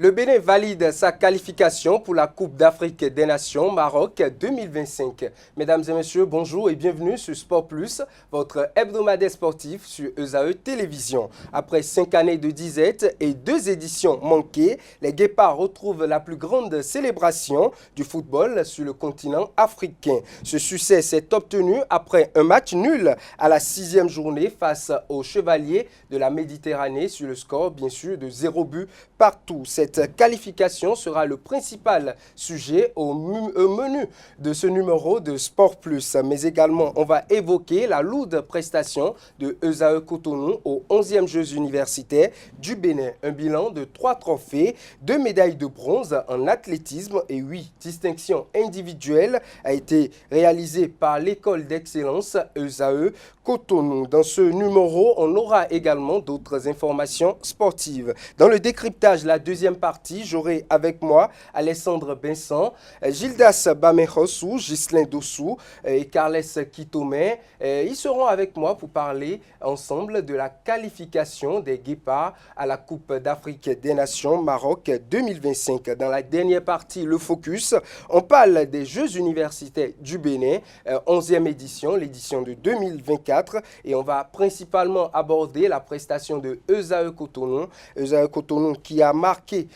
Le Bénin valide sa qualification pour la Coupe d'Afrique des Nations Maroc 2025. Mesdames et messieurs, bonjour et bienvenue sur Sport Plus, votre hebdomadaire sportif sur ESAE Télévision. Après 5 années de disette et 2 éditions manquées, les Guépards retrouvent la plus grande célébration du football sur le continent africain. Ce succès s'est obtenu après un match nul à la 6e journée face aux Chevaliers de la Méditerranée sur le score, bien sûr, de 0 but partout. Cette qualification sera le principal sujet au menu de ce numéro de Sport Plus. Mais également, on va évoquer la lourde prestation de ESAE Cotonou aux 11e Jeux universitaires du Bénin. Un bilan de 3 trophées, 2 médailles de bronze en athlétisme et 8 distinctions individuelles a été réalisé par l'école d'excellence ESAE Cotonou. Dans ce numéro, on aura également d'autres informations sportives. Dans le décryptage, la deuxième partie, j'aurai avec moi Alessandre Benson, Gildas Bamehosu, Ghislain Dossou et Carles Kitomé. Ils seront avec moi pour parler ensemble de la qualification des Guépards à la Coupe d'Afrique des Nations Maroc 2025. Dans la dernière partie, le focus, on parle des Jeux universitaires du Bénin, 11e édition, l'édition de 2024, et on va principalement aborder la prestation de ESAE Cotonou. ESAE Cotonou qui a marqué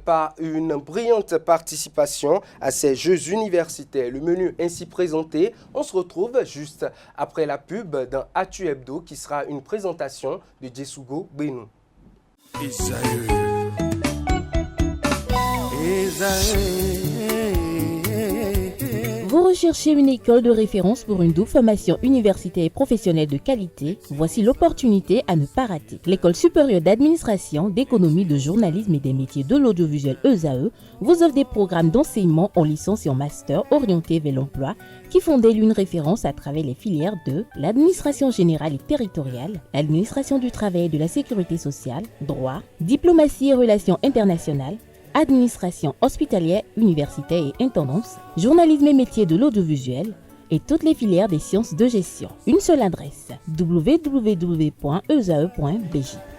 par une brillante participation à ces Jeux universitaires. Le menu ainsi présenté, on se retrouve juste après la pub dans Atu Hebdo qui sera une présentation de Djesugo Benou. Vous recherchez une école de référence pour une double formation universitaire et professionnelle de qualité? Voici l'opportunité à ne pas rater. L'École supérieure d'administration, d'économie, de journalisme et des métiers de l'audiovisuel ESAE vous offre des programmes d'enseignement en licence et en master orientés vers l'emploi qui font d'elle une référence à travers les filières de l'administration générale et territoriale, l'administration du travail et de la sécurité sociale, droit, diplomatie et relations internationales, administration hospitalière, universitaire et intendance, journalisme et métiers de l'audiovisuel et toutes les filières des sciences de gestion. Une seule adresse, www.esae.bj.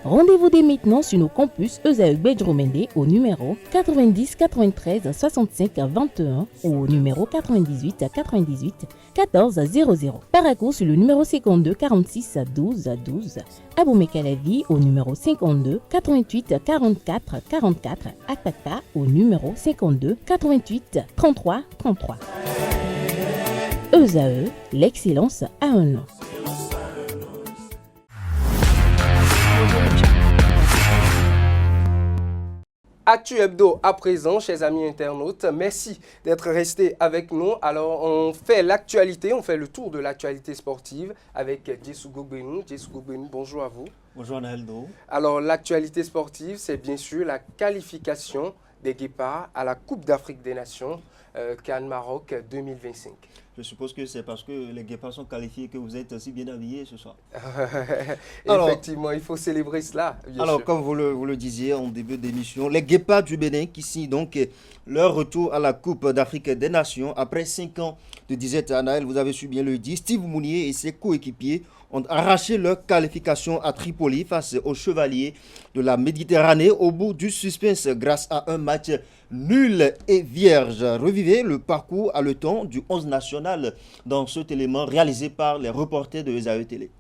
Rendez-vous dès maintenant sur nos campus ESAE Bedjromende au numéro 90 93 65 21 ou au numéro 98 98 14 00. Paracourt sur le numéro 52 46 12 12. Aboumé-Calavi au numéro 52 88 44 44. Akpaka au numéro 52 88 33 33. ESAE, l'excellence a un nom. Actu Hebdo à présent, chers amis internautes. Merci d'être restés avec nous. Alors, on fait l'actualité, on fait le tour de l'actualité sportive avec Djesugo Benou. Djesugo Benou, bonjour à vous. Bonjour Naldo. Alors, l'actualité sportive, c'est bien sûr la qualification des Guépards à la Coupe d'Afrique des Nations CAN Maroc 2025. Je suppose que c'est parce que les Guépards sont qualifiés que vous êtes aussi bien habillés ce soir. Effectivement, il faut célébrer cela. Alors, comme vous le disiez en début d'émission, les Guépards du Bénin qui signent donc leur retour à la Coupe d'Afrique des Nations après 5 ans de disette à Naël, vous avez su bien le dire. Steve Mounier et ses coéquipiers ont arraché leur qualification à Tripoli face aux Chevaliers de la Méditerranée au bout du suspense grâce à un match nul et vierge. Revivez le parcours à le temps du 11 national dans cet élément réalisé par les reporters de ESAE Télé.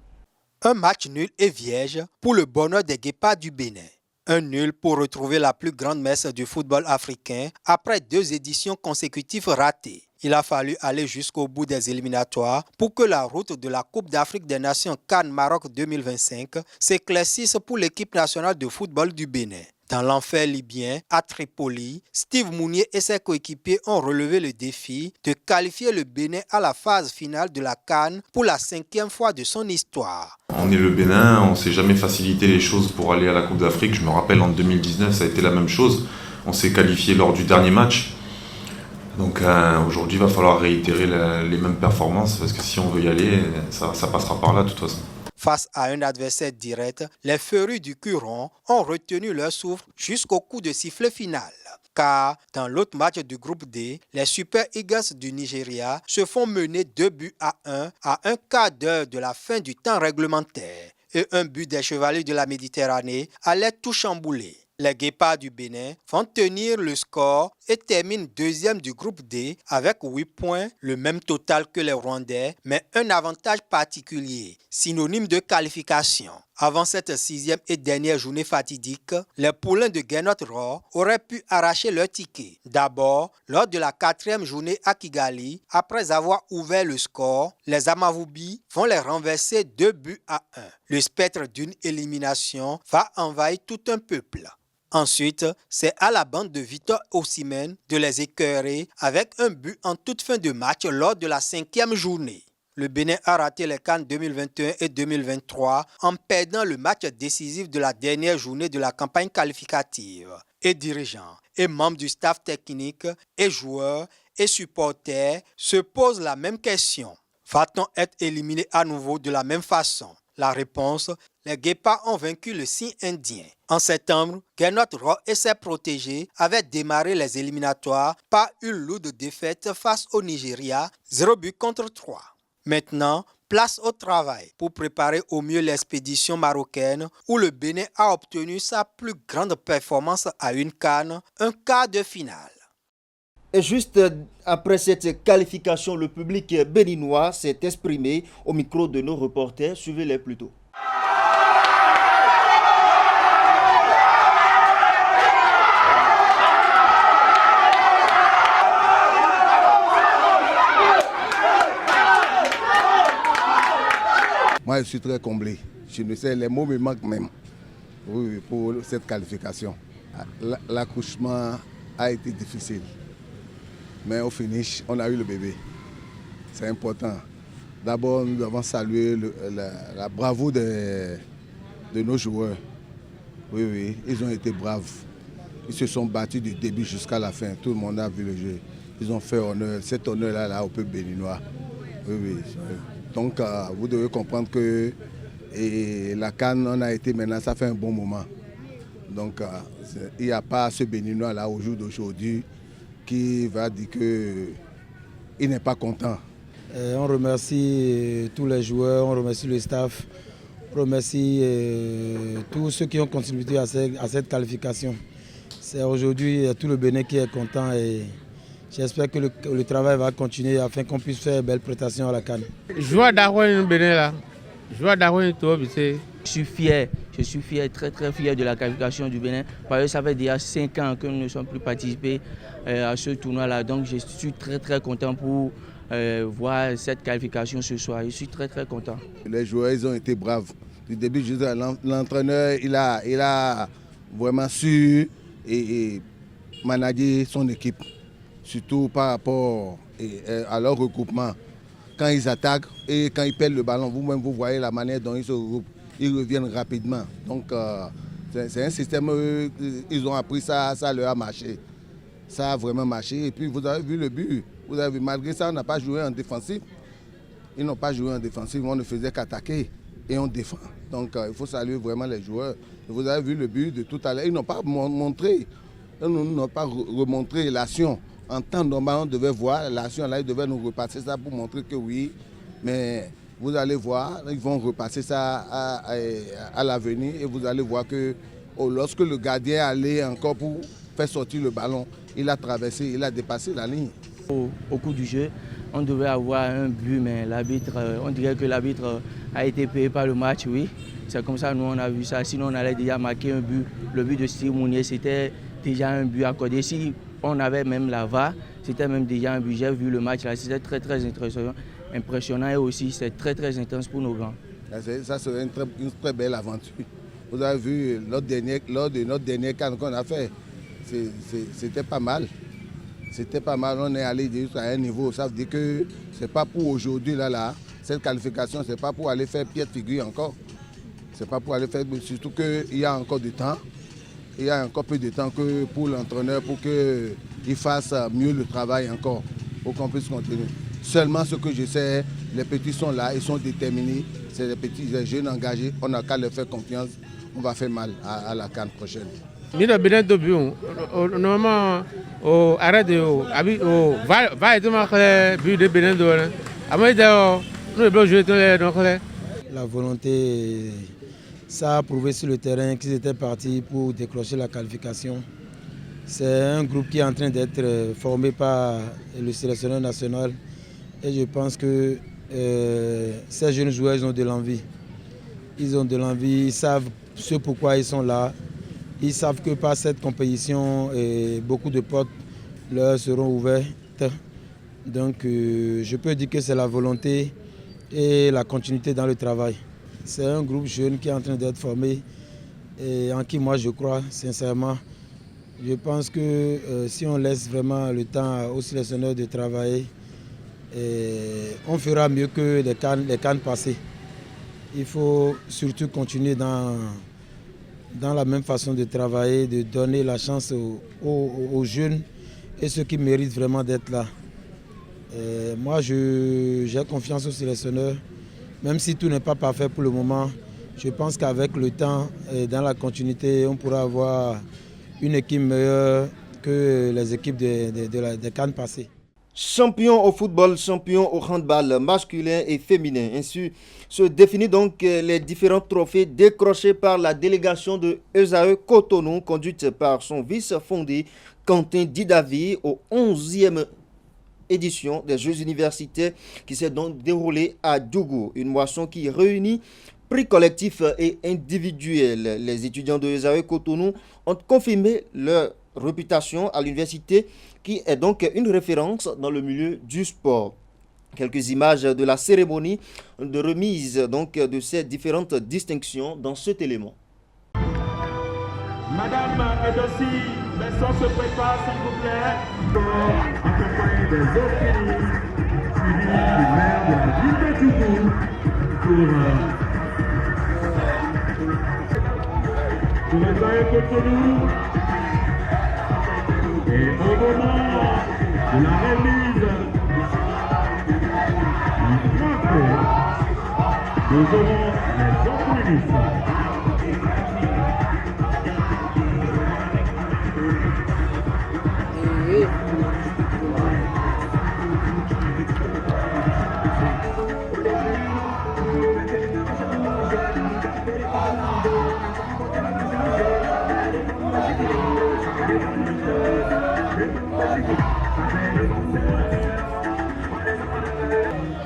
Un match nul et vierge pour le bonheur des Guépards du Bénin. Un nul pour retrouver la plus grande messe du football africain après 2 éditions consécutives ratées. Il a fallu aller jusqu'au bout des éliminatoires pour que la route de la Coupe d'Afrique des Nations CAN Maroc 2025 s'éclaircisse pour l'équipe nationale de football du Bénin. Dans l'enfer libyen, à Tripoli, Steve Mounier et ses coéquipiers ont relevé le défi de qualifier le Bénin à la phase finale de la CAN pour la 5e fois de son histoire. On est le Bénin, on ne s'est jamais facilité les choses pour aller à la Coupe d'Afrique. Je me rappelle en 2019, ça a été la même chose. On s'est qualifié lors du dernier match. Donc aujourd'hui, il va falloir réitérer les mêmes performances parce que si on veut y aller, ça passera par là de toute façon. Face à un adversaire direct, les férus du Curon ont retenu leur souffle jusqu'au coup de sifflet final. Car dans l'autre match du groupe D, les Super Eagles du Nigeria se font mener 2-1 à un quart d'heure de la fin du temps réglementaire. Et un but des Chevaliers de la Méditerranée allait tout chambouler. Les Guépards du Bénin vont tenir le score et terminent deuxième du groupe D avec 8 points, le même total que les Rwandais, mais un avantage particulier, synonyme de qualification. Avant cette 6e et dernière journée fatidique, les poulains de Gernot Rohr auraient pu arracher leur ticket. D'abord, lors de la 4e journée à Kigali, après avoir ouvert le score, les Amavubi vont les renverser 2-1. Le spectre d'une élimination va envahir tout un peuple. Ensuite, c'est à la bande de Victor Osimhen de les écœurer avec un but en toute fin de match lors de la 5e journée. Le Bénin a raté les CAN 2021 et 2023 en perdant le match décisif de la dernière journée de la campagne qualificative. Et dirigeants, et membres du staff technique, et joueurs, et supporters se posent la même question. Va-t-on être éliminé à nouveau de la même façon? La réponse, les Guépards ont vaincu le signe indien. En septembre, Gernot Rohr et ses protégés avaient démarré les éliminatoires par une lourde défaite face au Nigeria, 0-3. Maintenant, place au travail pour préparer au mieux l'expédition marocaine où le Bénin a obtenu sa plus grande performance à une CAN, un quart de finale. Et juste après cette qualification, le public béninois s'est exprimé au micro de nos reporters. Suivez-les plutôt. Moi, je suis très comblé. Je ne sais, les mots me manquent même pour cette qualification. L'accouchement a été difficile. Mais au finish, on a eu le bébé. C'est important. D'abord, nous devons saluer la bravoure de nos joueurs. Oui, ils ont été braves. Ils se sont battus du début jusqu'à la fin. Tout le monde a vu le jeu. Ils ont fait honneur, cet honneur-là au peuple béninois. Oui. Donc, vous devez comprendre que la CAN, on a été maintenant, ça fait un bon moment. Donc, il n'y a pas ce béninois-là au jour d'aujourd'hui qui va dire qu'il n'est pas content. On remercie tous les joueurs, on remercie le staff, on remercie tous ceux qui ont contribué à cette qualification. C'est aujourd'hui tout le Bénin qui est content et j'espère que le travail va continuer afin qu'on puisse faire belle prestation à la CAN. Je suis fier, très fier de la qualification du Bénin parce que ça fait déjà 5 ans que nous ne sommes plus participés à ce tournoi-là. Donc je suis très content pour voir cette qualification ce soir. Je suis très content. Les joueurs, ils ont été braves. Du début, l'entraîneur, il a vraiment su et manager son équipe, surtout par rapport à leur regroupement. Quand ils attaquent et quand ils perdent le ballon, vous-même vous voyez la manière dont ils se regroupent. Ils reviennent rapidement. Donc c'est un système, ils ont appris ça, ça leur a marché. Ça a vraiment marché. Et puis vous avez vu le but. Vous avez vu, malgré ça, on n'a pas joué en défensif. Ils n'ont pas joué en défensif, on ne faisait qu'attaquer et on défend. Donc il faut saluer vraiment les joueurs. Et vous avez vu le but de tout à l'heure. Ils n'ont pas montré, ils n'ont pas remontré l'action. En temps normal, on devait voir l'action là, ils devaient nous repasser ça pour montrer que oui, mais vous allez voir, ils vont repasser ça à l'avenir et vous allez voir que lorsque le gardien allait encore pour faire sortir le ballon, il a traversé, il a dépassé la ligne. Au cours du jeu, on devait avoir un but, mais l'arbitre, on dirait que l'arbitre a été payé par le match, oui. C'est comme ça, nous on a vu ça, sinon on allait déjà marquer un but. Le but de Steve Mounier, c'était déjà un but accordé. Si on avait même la VAR, c'était même déjà un but. J'ai vu le match là, c'était très impressionnant et aussi c'est très intense pour nos grands. Ça serait une très belle aventure. Vous avez vu lors de notre dernier CAN qu'on a fait, c'était pas mal. C'était pas mal, on est allé jusqu'à un niveau. Ça veut dire que c'est pas pour aujourd'hui là, cette qualification, c'est pas pour aller faire pied de figure encore. C'est pas pour aller faire, surtout qu'il y a encore du temps. Il y a encore peu de temps que pour l'entraîneur pour qu'il fasse mieux le travail encore, pour qu'on puisse continuer. Seulement ce que je sais, les petits sont là, ils sont déterminés. C'est les petits les jeunes engagés, on n'a qu'à leur faire confiance. On va faire mal à la CAN prochaine. Normalement, arrête de va être but de Bénin de la volonté, Ça a prouvé sur le terrain qu'ils étaient partis pour décrocher la qualification. C'est un groupe qui est en train d'être formé par le sélectionneur national. Et je pense que ces jeunes joueurs ils ont de l'envie. Ils ont de l'envie, ils savent ce pourquoi ils sont là. Ils savent que par cette compétition, beaucoup de portes leur seront ouvertes. Donc je peux dire que c'est la volonté et la continuité dans le travail. C'est un groupe jeune qui est en train d'être formé et en qui moi je crois sincèrement. Je pense que si on laisse vraiment le temps aux sélectionneurs de travailler, on fera mieux que les CAN passées. Il faut surtout continuer dans la même façon de travailler, de donner la chance aux jeunes et ceux qui méritent vraiment d'être là. Moi, j'ai confiance aux sélectionneurs, même si tout n'est pas parfait pour le moment. Je pense qu'avec le temps et dans la continuité, on pourra avoir une équipe meilleure que les équipes des CAN passées. Champion au football, champion au handball masculin et féminin. Ainsi se définissent donc les différents trophées décrochés par la délégation de ESAE Cotonou, conduite par son vice-fondé Quentin Didavi au 11e édition des Jeux universitaires qui s'est donc déroulée à Djougou. Une moisson qui réunit prix collectifs et individuels. Les étudiants de ESAE Cotonou ont confirmé leur réputation à l'université qui est donc une référence dans le milieu du sport. Quelques images de la cérémonie de remise donc de ces différentes distinctions dans cet élément. Madame et aussi, les sons se préparent s'il vous plaît. Accompagné des autres ministres, suivi du maire de la ville de Djougou pour ESAE Cotonou. Et au moment de la remise du drapeau, nous aurons les autres ministres.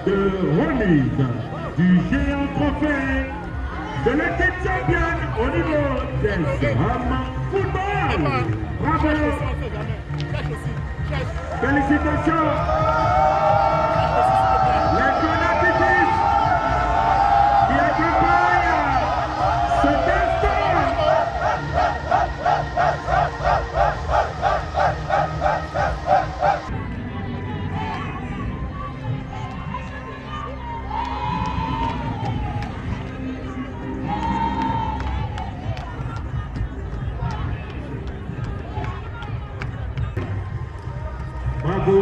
De remise du géant trophée de l'équipe championne au niveau des hommes football. Bravo! Félicitations! Les fanatiques qui accompagnent ce destin! Bravo.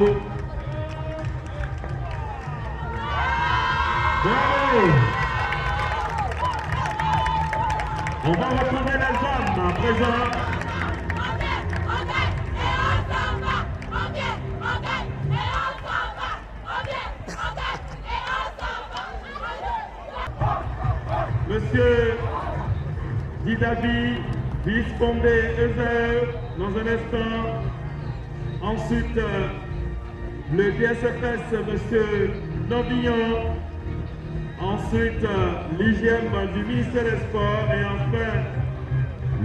Bravo. On va retrouver les hommes à présent. Monsieur Didavi, vice-fondé ESAE, dans un instant. Ensuite, le DSFS, M. Novillon. Ensuite, l'hygiène du ministère des Sports. Et enfin,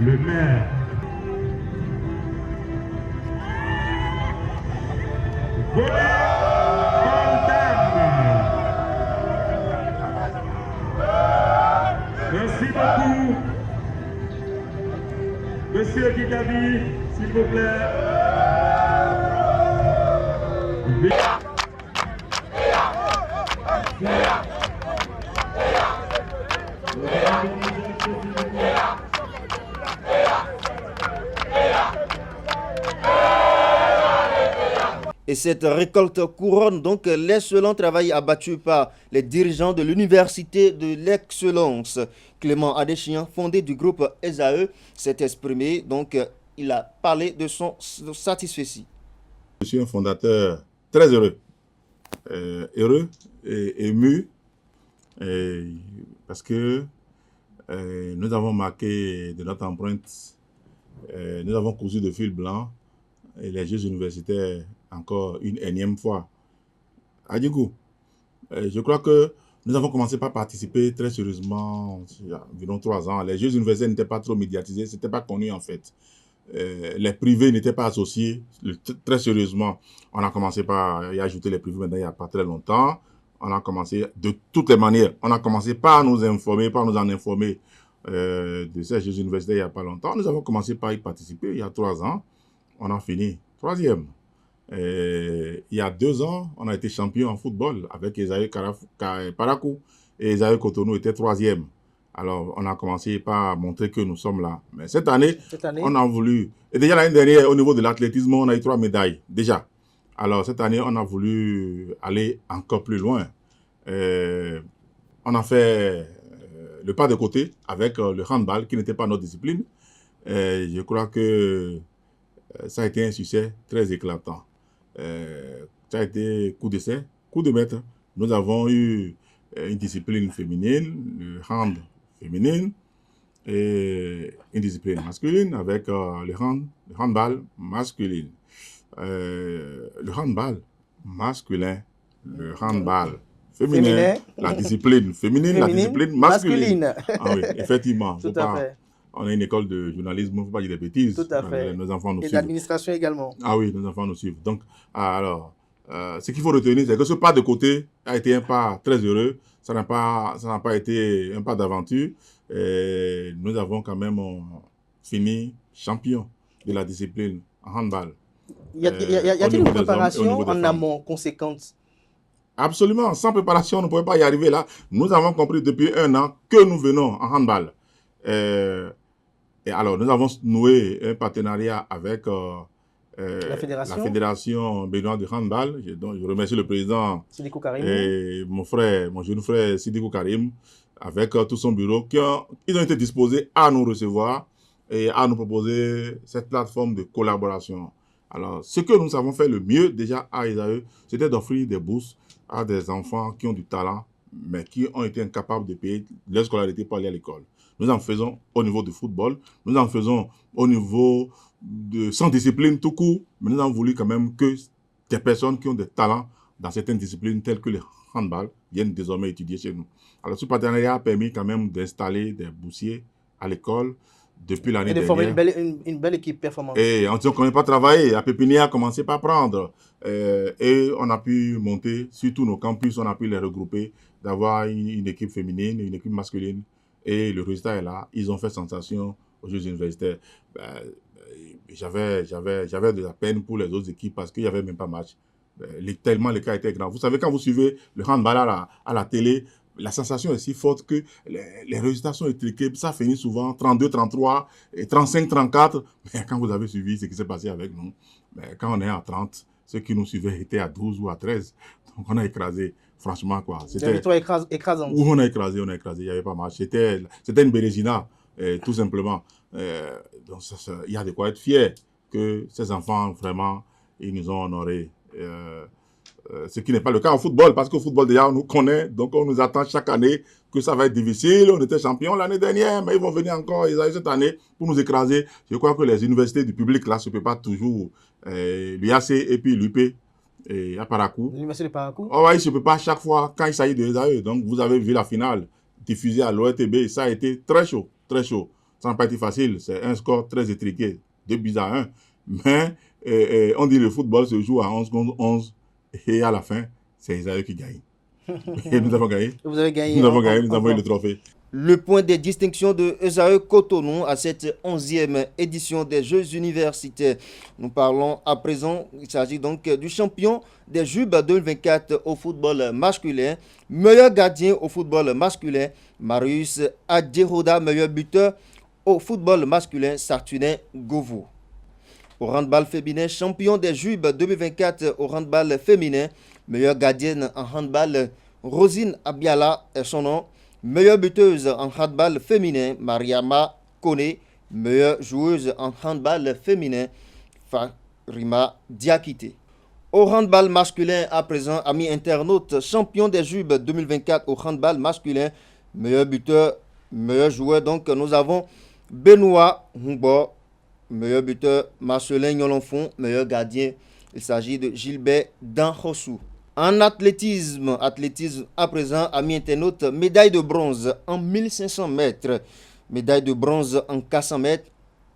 le maire. Voilà, merci beaucoup. Monsieur Didavi, s'il vous plaît. Et cette récolte couronne donc l'excellent travail abattu par les dirigeants de l'Université de l'Excellence. Clément Adéchian, fondé du groupe ESAE, s'est exprimé, donc il a parlé de son satisfecit. Je suis un fondateur très heureux, heureux et ému, parce que Nous avons marqué de notre empreinte, nous avons cousu de fil blanc et les Jeux universitaires encore une énième fois. Adjigou, je crois que nous avons commencé par participer très sérieusement il y a environ 3 ans. Les Jeux universitaires n'étaient pas trop médiatisés, ce n'était pas connu en fait. Les privés n'étaient pas associés très sérieusement. On a commencé par y ajouter les privés maintenant il n'y a pas très longtemps. On a commencé de toutes les manières. On a commencé par nous informer, par nous en informer de ces Jeux universitaires il n'y a pas longtemps. Nous avons commencé par y participer il y a 3 ans. On a fini 3e. Il y a 2 ans, on a été champion en football avec Esaïe Parakou et Esaïe Cotonou était 3e. Alors, on a commencé par montrer que nous sommes là. Mais cette année, on a voulu... Et déjà l'année dernière, au niveau de l'athlétisme, on a eu 3 médailles, déjà. Alors, cette année, on a voulu aller encore plus loin. On a fait le pas de côté avec le handball, qui n'était pas notre discipline. Je crois que ça a été un succès très éclatant. Ça a été coup d'essai, coup de maître. Nous avons eu une discipline féminine, le hand féminine, et une discipline masculine avec le handball masculine. Le handball masculin, le handball féminin, la discipline féminine, la discipline masculine. Ah oui, effectivement. Tout à fait. On a une école de journalisme, il ne faut pas dire des bêtises. Tout à fait. Nos enfants nous suivent. Et l'administration également. Ah oui, nos enfants nous suivent. Donc, alors, ce qu'il faut retenir, c'est que ce pas de côté a été un pas très heureux. Ça n'a pas été un pas d'aventure. Nous avons quand même fini champion de la discipline en handball. Y a-t-il une préparation en amont conséquente? Absolument. Sans préparation, on ne pouvait pas y arriver là. Nous avons compris depuis 1 an que nous venons en handball. Et alors, nous avons noué un partenariat avec la fédération béninoise de handball. Je remercie le président Sidikou Karim et mon jeune frère Sidikou Karim, avec tout son bureau, ils ont été disposés à nous recevoir et à nous proposer cette plateforme de collaboration. Alors, ce que nous avons fait le mieux déjà à Esaü, c'était d'offrir des bourses à des enfants qui ont du talent, mais qui ont été incapables de payer leur scolarité pour aller à l'école. Nous en faisons au niveau du football, nous en faisons au niveau de sans discipline tout court, mais nous avons voulu quand même que des personnes qui ont des talents dans certaines disciplines telles que le handball viennent désormais étudier chez nous. Alors ce partenariat a permis quand même d'installer des boursiers à l'école depuis l'année dernière. Et de former une belle équipe performante. Et on ne connaît pas travailler, la pépinière a commencé par prendre. Et on a pu monter sur tous nos campus, on a pu les regrouper, d'avoir une équipe féminine et une équipe masculine. Et le résultat est là. Ils ont fait sensation aux Jeux universitaires. J'avais de la peine pour les autres équipes parce qu'il n'y avait même pas match. Tellement les cas étaient grands. Vous savez, quand vous suivez le handball à la télé, la sensation est si forte que les résultats sont étriqués. Ça finit souvent 32-33 et 35-34. Mais quand vous avez suivi ce qui s'est passé avec nous, quand on est à 30, ceux qui nous suivaient étaient à 12 ou à 13. Donc on a écrasé. Franchement, quoi. C'était une victoire écrasante. On a écrasé. Il n'y avait pas match. C'était une bérésina, tout simplement. Donc, il y a de quoi être fier que ces enfants, vraiment, ils nous ont honorés. Ce qui n'est pas le cas au football, parce qu'au football, déjà, on nous connaît. Donc, on nous attend chaque année que ça va être difficile. On était champion l'année dernière, mais ils vont venir encore cette année pour nous écraser. Je crois que les universités du public, là, ne se peuvent pas toujours. L'UAC et puis l'UP. Et à Parakou. L'université de Parakou. Oh ouais, il ne se peut pas chaque fois quand il s'agit de Esaü. Donc, vous avez vu la finale diffusée à l'ORTB. Ça a été très chaud, très chaud. Ça n'a pas été facile. C'est un score très étriqué, 2-1. Mais on dit que le football se joue à 11 contre 11. Et à la fin, c'est Esaü qui gagne. Et nous avons gagné. Vous avez gagné. Nous avons gagné, nous avons eu le trophée. Le point des distinctions de Esaü Cotonou à cette 11e édition des Jeux universitaires. Nous parlons à présent, il s'agit donc du champion des JUB 2024 au football masculin, meilleur gardien au football masculin, Marius Adjehoda, meilleur buteur au football masculin, Sartunin Govo. Au handball féminin, champion des JUB 2024 au handball féminin, meilleure gardienne en handball, Rosine Abiala est son nom. Meilleure buteuse en handball féminin, Mariama Kone. Meilleure joueuse en handball féminin, Farima Diakité. Au handball masculin, à présent, amis internautes, champion des JUB 2024 au handball masculin, meilleur buteur Meilleur joueur, donc, nous avons Benoît Humbo. Meilleur buteur, Marcelin Nyolonfon. Meilleur gardien, il s'agit de Gilbert Danhossou. En athlétisme à présent, amis internautes, médaille de bronze en 1500 mètres. Médaille de bronze en 400 mètres.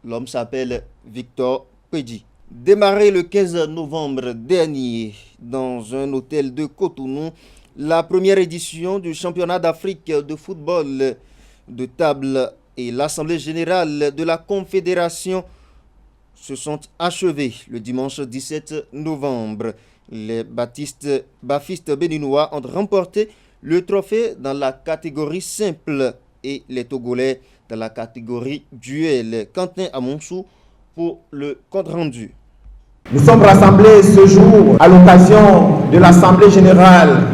L'homme s'appelle Victor Pedji. Démarré le 15 novembre dernier dans un hôtel de Cotonou, la première édition du championnat d'Afrique de football de table et l'Assemblée générale de la Confédération se sont achevés le dimanche 17 novembre. Les bafistes béninois ont remporté le trophée dans la catégorie simple et les Togolais dans la catégorie duel. Quentin Amonsou pour le compte rendu. Nous sommes rassemblés ce jour à l'occasion de l'Assemblée générale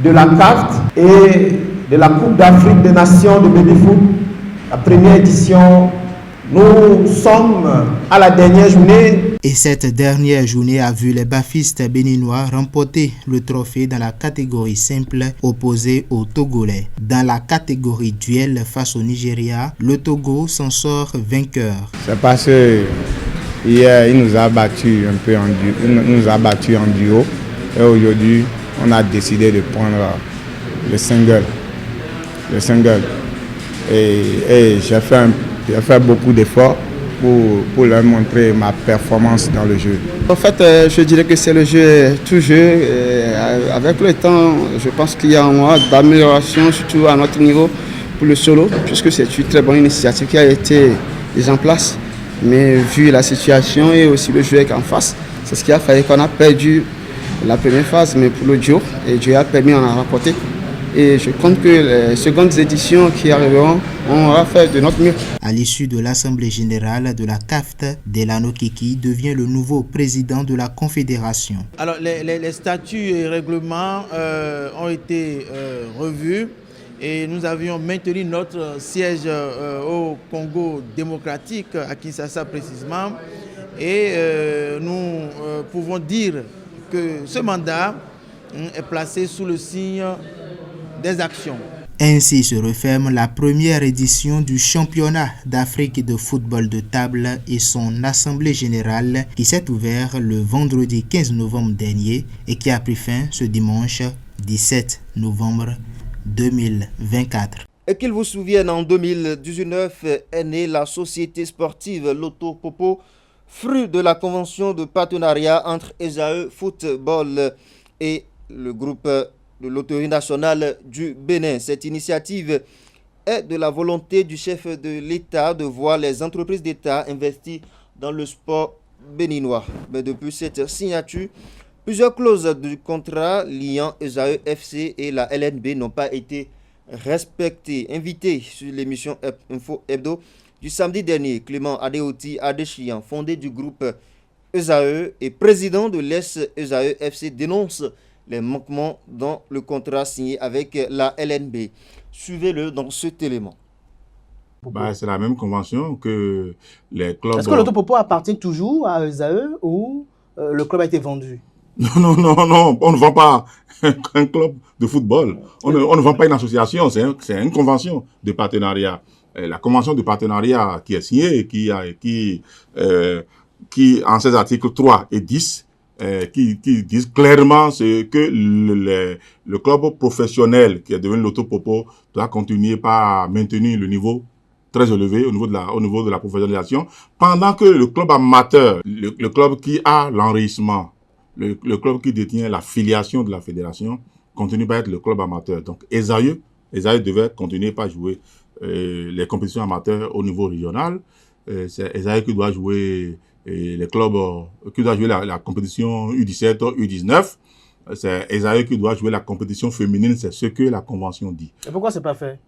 de la CAF et de la Coupe d'Afrique des Nations de baby-foot, la première édition. Nous sommes à la dernière journée. Et cette dernière journée a vu les bafistes béninois remporter le trophée dans la catégorie simple opposé aux Togolais. Dans la catégorie duel face au Nigeria, le Togo s'en sort vainqueur. C'est parce que hier, il nous a battu un peu en duo. Et aujourd'hui, on a décidé de prendre le single. Et j'ai fait beaucoup d'efforts pour leur montrer ma performance dans le jeu. En fait, je dirais que c'est le jeu, tout jeu. Avec le temps, je pense qu'il y a un mois d'amélioration, surtout à notre niveau pour le solo, puisque c'est une très bonne initiative qui a été mise en place. Mais vu la situation et aussi le jeu en face, c'est ce qui a fait qu'on a perdu la première phase, mais pour le duo, et Dieu a permis d'en rapporter. Et je compte que les secondes éditions qui arriveront, on va faire de notre mieux. À l'issue de l'Assemblée générale de la CAFT, Delano Kiki devient le nouveau président de la Confédération. Alors les statuts et règlements ont été revus et nous avions maintenu notre siège au Congo démocratique, à Kinshasa précisément. Et nous pouvons dire que ce mandat est placé sous le signe des actions. Ainsi se referme la première édition du championnat d'Afrique de football de table et son assemblée générale qui s'est ouverte le vendredi 15 novembre dernier et qui a pris fin ce dimanche 17 novembre 2024. Et qu'il vous souvienne, en 2019 est née la société sportive Loto Popo, fruit de la convention de partenariat entre Esaü Football et le groupe de l'Autorité nationale du Bénin. Cette initiative est de la volonté du chef de l'État de voir les entreprises d'État investies dans le sport béninois. Mais depuis cette signature, plusieurs clauses du contrat liant Esaü FC et la LNB n'ont pas été respectées. Invité sur l'émission Info Hebdo du samedi dernier, Clément Adeoti Adechian, fondé du groupe Esaü et président de l'Esaü FC, dénonce les manquements dans le contrat signé avec la LNB. Suivez-le dans cet élément. C'est la même convention que les clubs... Est-ce que Loto Popo appartient toujours à Esaü ou le club a été vendu? Non, on ne vend pas un club de football. On ne vend pas une association, c'est une convention de partenariat. La convention de partenariat qui est signée, qui en ses articles 3 et 10, qui disent clairement que le club professionnel qui est devenu Loto Popo doit continuer par maintenir le niveau très élevé au niveau de la professionnalisation, pendant que le club amateur, le club qui a l'enregistrement, le club qui détient la filiation de la fédération, continue par être le club amateur. Donc Esaü devait continuer par jouer les compétitions amateurs au niveau régional. C'est Esaü qui doit jouer les clubs qui doit jouer la compétition U17, U19. C'est Esaü qui doit jouer la compétition féminine, c'est ce que la convention dit. Et pourquoi c'est pas fait?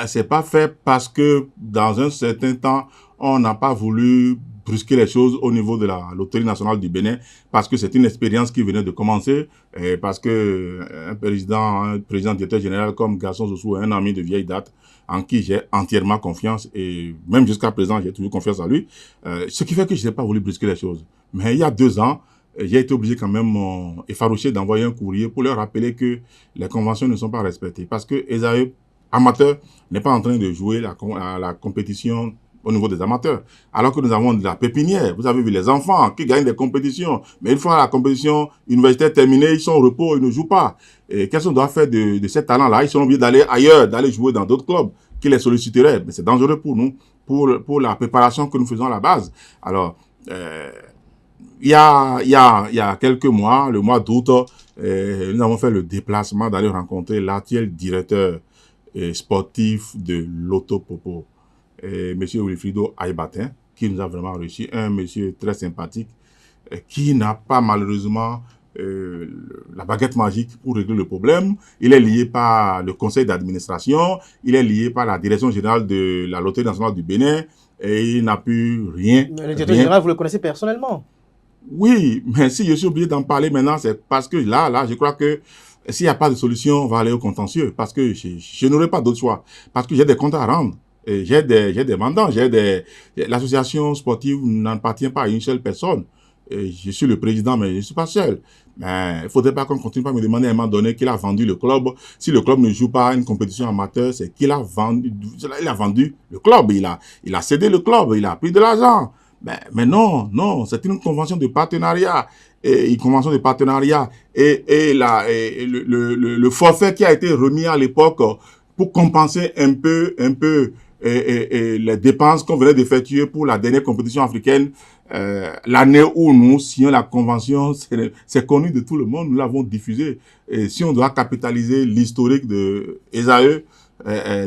C'est pas fait parce que dans un certain temps, on n'a pas voulu brusquer les choses au niveau de l'Autorité nationale du Bénin, parce que c'est une expérience qui venait de commencer, et parce que un président directeur général comme Gaston Zossou est un ami de vieille date, en qui j'ai entièrement confiance, et même jusqu'à présent, j'ai toujours confiance en lui. Ce qui fait que je n'ai pas voulu brusquer les choses. Mais il y a 2 ans, j'ai été obligé quand même, effarouché, d'envoyer un courrier pour leur rappeler que les conventions ne sont pas respectées. Parce que Esaü amateur n'est pas en train de jouer la compétition au niveau des amateurs. Alors que nous avons de la pépinière. Vous avez vu les enfants qui gagnent des compétitions. Mais une fois la compétition universitaire terminée, ils sont au repos, ils ne jouent pas. Et qu'est-ce qu'on doit faire de ces talents-là? Ils sont obligés d'aller ailleurs, d'aller jouer dans d'autres clubs qui les solliciteraient. Mais c'est dangereux pour nous, pour la préparation que nous faisons à la base. Alors, il y a quelques mois, le mois d'août, nous avons fait le déplacement d'aller rencontrer l'actuel directeur sportif de l'Autopopo, M. Wilfrido Aïbatin, qui nous a vraiment reçu, un monsieur très sympathique, qui n'a pas malheureusement la baguette magique pour régler le problème. Il est lié par le conseil d'administration, il est lié par la direction générale de la Loterie nationale du Bénin, et il n'a pu rien. Mais le directeur général, vous le connaissez personnellement? Oui, mais si je suis obligé d'en parler maintenant, c'est parce que là, je crois que s'il n'y a pas de solution, on va aller au contentieux, parce que je n'aurai pas d'autre choix, parce que j'ai des comptes à rendre. J'ai des mandants, l'association sportive n'appartient pas à une seule personne. Je suis le président, mais je ne suis pas seul. Mais il ne faudrait pas qu'on continue à me demander à un moment donné qu'il a vendu le club. Si le club ne joue pas une compétition amateur, c'est qu'il a vendu, le club. Il a cédé le club, il a pris de l'argent. Mais non, c'est une convention de partenariat. Et une convention de partenariat. Et le forfait qui a été remis à l'époque pour compenser un peu les dépenses qu'on venait d'effectuer pour la dernière compétition africaine, l'année où nous signons la convention, c'est connu de tout le monde, nous l'avons diffusé. Et si on doit capitaliser l'historique de Esaü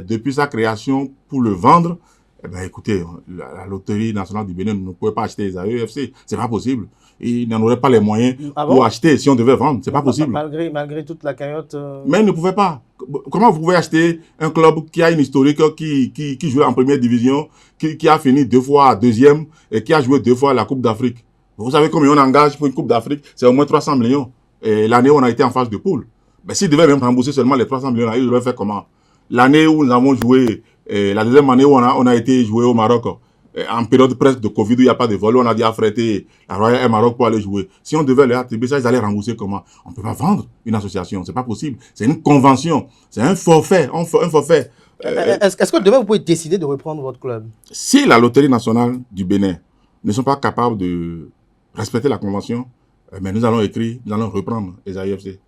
depuis sa création pour le vendre, eh ben écoutez, la Loterie nationale du Bénin ne pouvait pas acheter Esaü FC, c'est pas possible. Il n'en aurait pas les moyens pour acheter si on devait vendre, c'est pas possible. Malgré toute la cagnotte. Mais il ne pouvait pas. Comment vous pouvez acheter un club qui a une historique, qui jouait en première division, qui a fini 2 fois deuxième et qui a joué 2 fois la Coupe d'Afrique? Vous savez combien on engage pour une Coupe d'Afrique? C'est au moins 300 millions. Et l'année où on a été en phase de poule. Mais s'il devait même rembourser seulement les 300 millions, il devait faire comment? L'année où nous avons joué, la deuxième année où on a été joué au Maroc, en période presque de Covid, où il n'y a pas de vol, on a dû affréter la Royal Air Maroc pour aller jouer. Si on devait les attribuer ça, ils allaient rembourser comment? On ne peut pas vendre une association, c'est pas possible. C'est une convention, c'est un forfait, un forfait. Est-ce que demain vous pouvez décider de reprendre votre club? Si la Loterie nationale du Bénin ne sont pas capables de respecter la convention, mais nous allons reprendre les AIFC.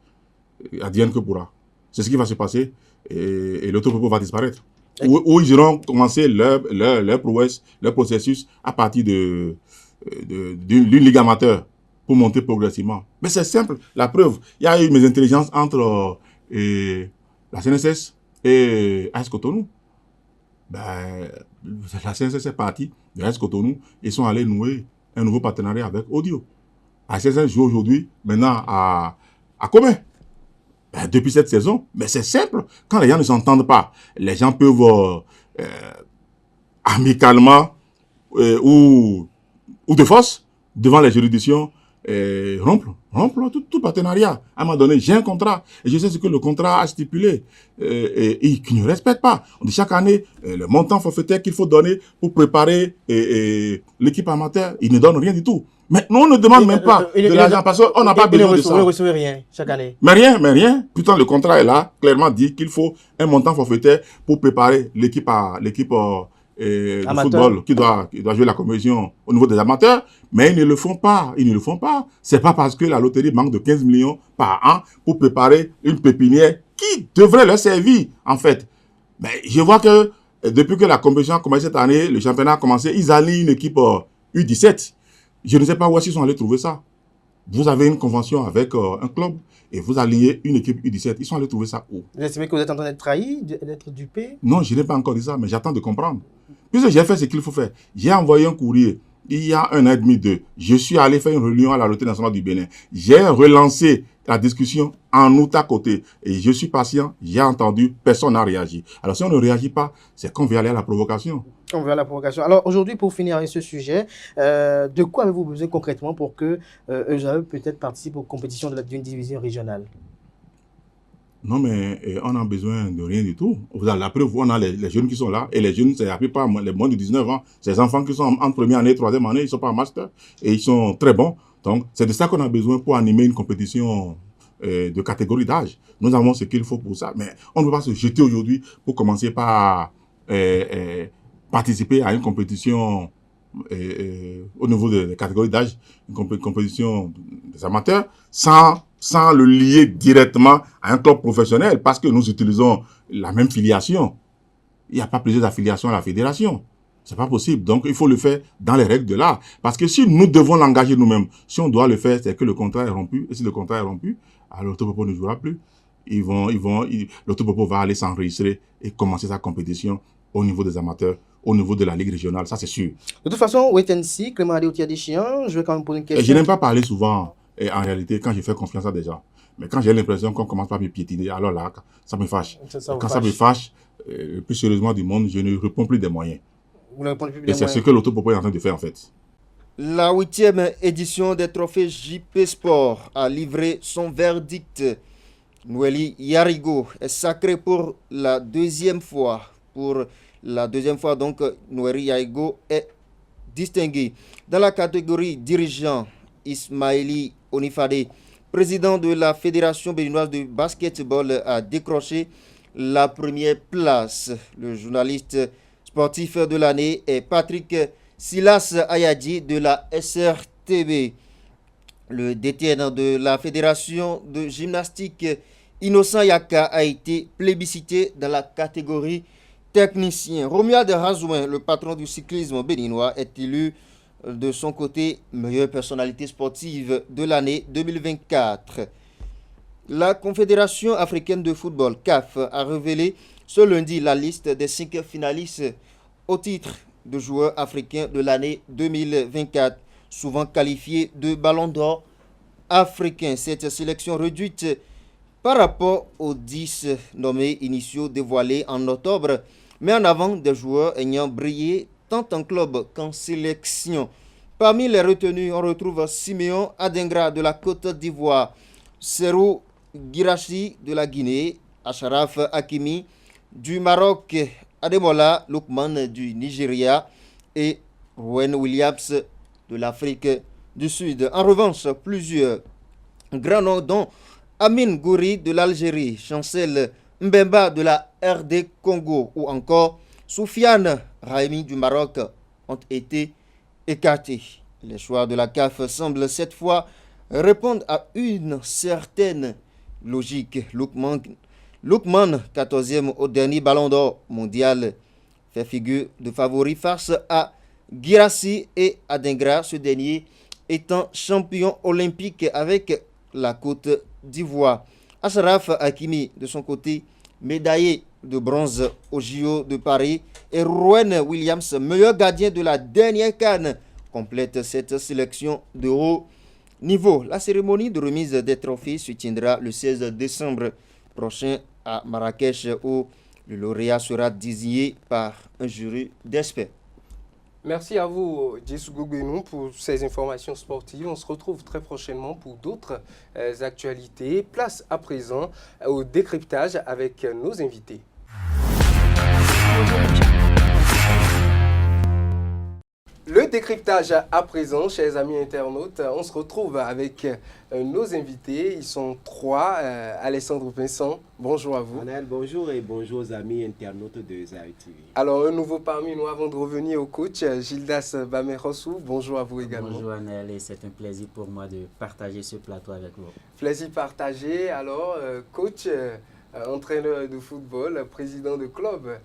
Advienne que pourra. C'est ce qui va se passer et l'Autopopo va disparaître. Où ils iront commencer leur prouesse, leur processus à partir d'une ligue amateur pour monter progressivement. Mais c'est simple, la preuve. Il y a eu mes intelligences entre la CNSS et AS Cotonou. La CNSS est partie de AS Cotonou. Ils sont allés nouer un nouveau partenariat avec Audio. La CNSS joue aujourd'hui, maintenant, à Comé. Depuis cette saison, mais c'est simple. Quand les gens ne s'entendent pas, les gens peuvent amicalement ou de force, devant les juridictions, rompre tout partenariat. À un moment donné, j'ai un contrat et je sais ce que le contrat a stipulé et qui ne respecte pas. On dit chaque année, le montant forfaitaire qu'il faut donner pour préparer l'équipe amateur, il ne donne rien du tout. Mais nous, on ne demande même pas de l'argent parce qu'on n'a pas besoin de ça. Vous ne recevez rien chaque année. Mais rien. Pourtant, le contrat est là, clairement dit qu'il faut un montant forfaitaire pour préparer l'équipe de football qui doit jouer la compétition au niveau des amateurs. Mais ils ne le font pas. C'est pas parce que la loterie manque de 15 millions par an pour préparer une pépinière qui devrait leur servir, en fait. Mais je vois que depuis que la compétition a commencé cette année, le championnat a commencé, ils allient une équipe U17. Je ne sais pas où est-ce qu'ils sont allés trouver ça. Vous avez une convention avec un club et vous alliez une équipe U17. Ils sont allés trouver ça où? Vous estimez que vous êtes en train d'être trahi, d'être dupé? Non, je n'ai pas encore dit ça, mais j'attends de comprendre. Puisque j'ai fait ce qu'il faut faire. J'ai envoyé un courrier il y a 1 an et demi, 2. Je suis allé faire une réunion à la Loterie nationale du Bénin. J'ai relancé la discussion en août à côté. Et je suis patient, j'ai entendu, personne n'a réagi. Alors si on ne réagit pas, c'est qu'on veut aller à la provocation. On veut à la provocation. Alors aujourd'hui, pour finir avec ce sujet, de quoi avez-vous besoin concrètement pour que ESAE peut-être participe aux compétitions d'une division régionale? Non, mais on a besoin de rien du tout. Vous avez la preuve, on a les jeunes qui sont là. Et les jeunes, c'est la plupart les moins de 19 ans. Ces enfants qui sont en première année, 3e année, ils ne sont pas en master. Et ils sont très bons. Donc, c'est de ça qu'on a besoin pour animer une compétition de catégorie d'âge. Nous avons ce qu'il faut pour ça, mais on ne peut pas se jeter aujourd'hui pour commencer par participer à une compétition au niveau des catégories d'âge, une compétition des amateurs, sans le lier directement à un club professionnel, parce que nous utilisons la même filiation. Il n'y a pas plusieurs affiliations à la fédération. C'est pas possible. Donc, il faut le faire dans les règles de l'art. Parce que si nous devons l'engager nous-mêmes, si on doit le faire, c'est que le contrat est rompu. Et si le contrat est rompu, alors l'Autopopo ne jouera plus. L'Autopopo va aller s'enregistrer et commencer sa compétition au niveau des amateurs, au niveau de la Ligue régionale. Ça, c'est sûr. De toute façon, wait and see, Clément Adéotia-Deschamps, je vais quand même poser une question. Et je n'aime pas parler souvent, en réalité, quand je fais confiance à des gens. Mais quand j'ai l'impression qu'on commence par me piétiner, alors là, ça me fâche. Ça me fâche, le plus sérieusement du monde, je ne réponds plus des moyens. Et c'est ce que l'Autopopo est en train de faire en fait. La 8e édition des trophées JP Sport a livré son verdict. Noélie Yarigo est sacrée pour la deuxième fois. Pour la deuxième fois, donc, Noélie Yarigo est distinguée. Dans la catégorie dirigeant, Ismaili Onifade, président de la Fédération béninoise de basketball, a décroché la première place. Le journaliste sportif de l'année est Patrick Silas Ayadi de la SRTB. Le DTN de la Fédération de gymnastique Innocent Yaka a été plébiscité dans la catégorie technicien. Romuald Razouin, le patron du cyclisme béninois, est élu de son côté meilleure personnalité sportive de l'année 2024. La Confédération africaine de football, CAF, a révélé ce lundi la liste des 5 finalistes au titre de joueurs africains de l'année 2024, souvent qualifiés de Ballon d'Or africain. Cette sélection réduite par rapport aux 10 nommés initiaux dévoilés en octobre, met en avant des joueurs ayant brillé tant en club qu'en sélection. Parmi les retenus, on retrouve Siméon Adengra de la Côte d'Ivoire, Serou Guirassy de la Guinée, Acharaf Hakimi du Maroc, Ademola Lookman du Nigeria et Rowan Williams de l'Afrique du Sud. En revanche, plusieurs grands noms dont Amin Gouri de l'Algérie, Chancel Mbemba de la RD Congo ou encore Soufiane Raimi du Maroc ont été écartés. Les choix de la CAF semblent cette fois répondre à une certaine logique. Lookman, 14e au dernier Ballon d'Or mondial, fait figure de favori face à Guirassy et Adengra, ce dernier étant champion olympique avec la Côte d'Ivoire. Acharaf Hakimi, de son côté, médaillé de bronze au JO de Paris, et Rowan Williams, meilleur gardien de la dernière CAN, complète cette sélection de haut niveau. La cérémonie de remise des trophées se tiendra le 16 décembre prochain à Marrakech, où le lauréat sera désigné par un jury d'experts. Merci à vous, Jessou Gouguenou, pour ces informations sportives. On se retrouve très prochainement pour d'autres actualités. Place à présent au décryptage avec nos invités. Le décryptage à présent, chers amis internautes, on se retrouve avec nos invités. Ils sont 3. Alessandro Vincent, bonjour à vous. Anaël, bonjour et bonjour aux amis internautes de Zahir TV. Alors, un nouveau parmi nous avant de revenir au coach, Gildas Bamerossou, bonjour à vous également. Bonjour Anaël, et c'est un plaisir pour moi de partager ce plateau avec vous. Plaisir partagé. Alors, coach, entraîneur de football, président de club,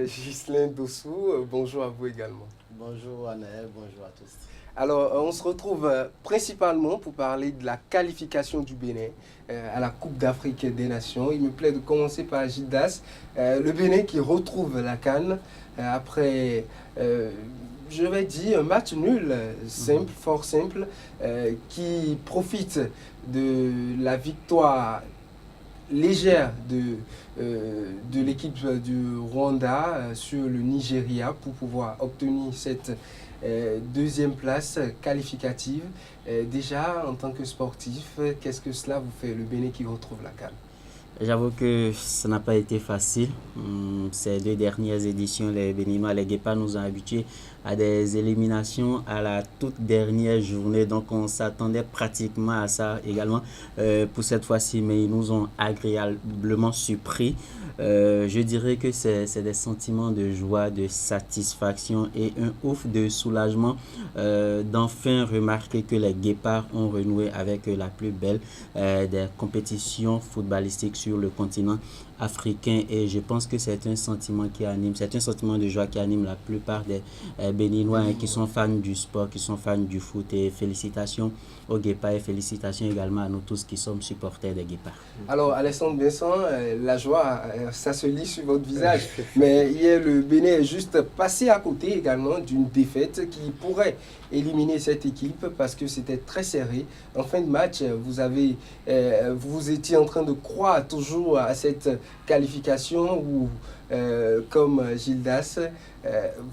Ghislain Dossou, bonjour à vous également. Bonjour Anaël, bonjour à tous. Alors, on se retrouve principalement pour parler de la qualification du Bénin à la Coupe d'Afrique des Nations. Il me plaît de commencer par Gildas. Le Bénin qui retrouve la CAN après, je vais dire, un match nul, simple, fort simple, qui profite de la victoire légère de l'équipe du Rwanda sur le Nigeria pour pouvoir obtenir cette deuxième place qualificative. Déjà, en tant que sportif, qu'est-ce que cela vous fait, le Bénin qui retrouve la CAN? J'avoue que ça n'a pas été facile. Ces 2 dernières éditions, les Béninois, les Guépards nous ont habitués à des éliminations à la toute dernière journée. Donc on s'attendait pratiquement à ça également pour cette fois-ci, mais ils nous ont agréablement surpris. Je dirais que c'est des sentiments de joie, de satisfaction et un ouf de soulagement d'enfin remarquer que les Guépards ont renoué avec la plus belle des compétitions footballistiques sur le continent africain, et je pense que c'est un sentiment de joie qui anime la plupart des Béninois qui sont fans du sport, qui sont fans du foot, et félicitations aux Guépards et félicitations également à nous tous qui sommes supporters des Guépards. Alors Alessandre Vincent, la joie, ça se lit sur votre visage, mais hier le Bénin est juste passé à côté également d'une défaite qui pourrait éliminer cette équipe parce que c'était très serré. En fin de match, vous étiez en train de croire toujours à cette qualification où, comme Gildas,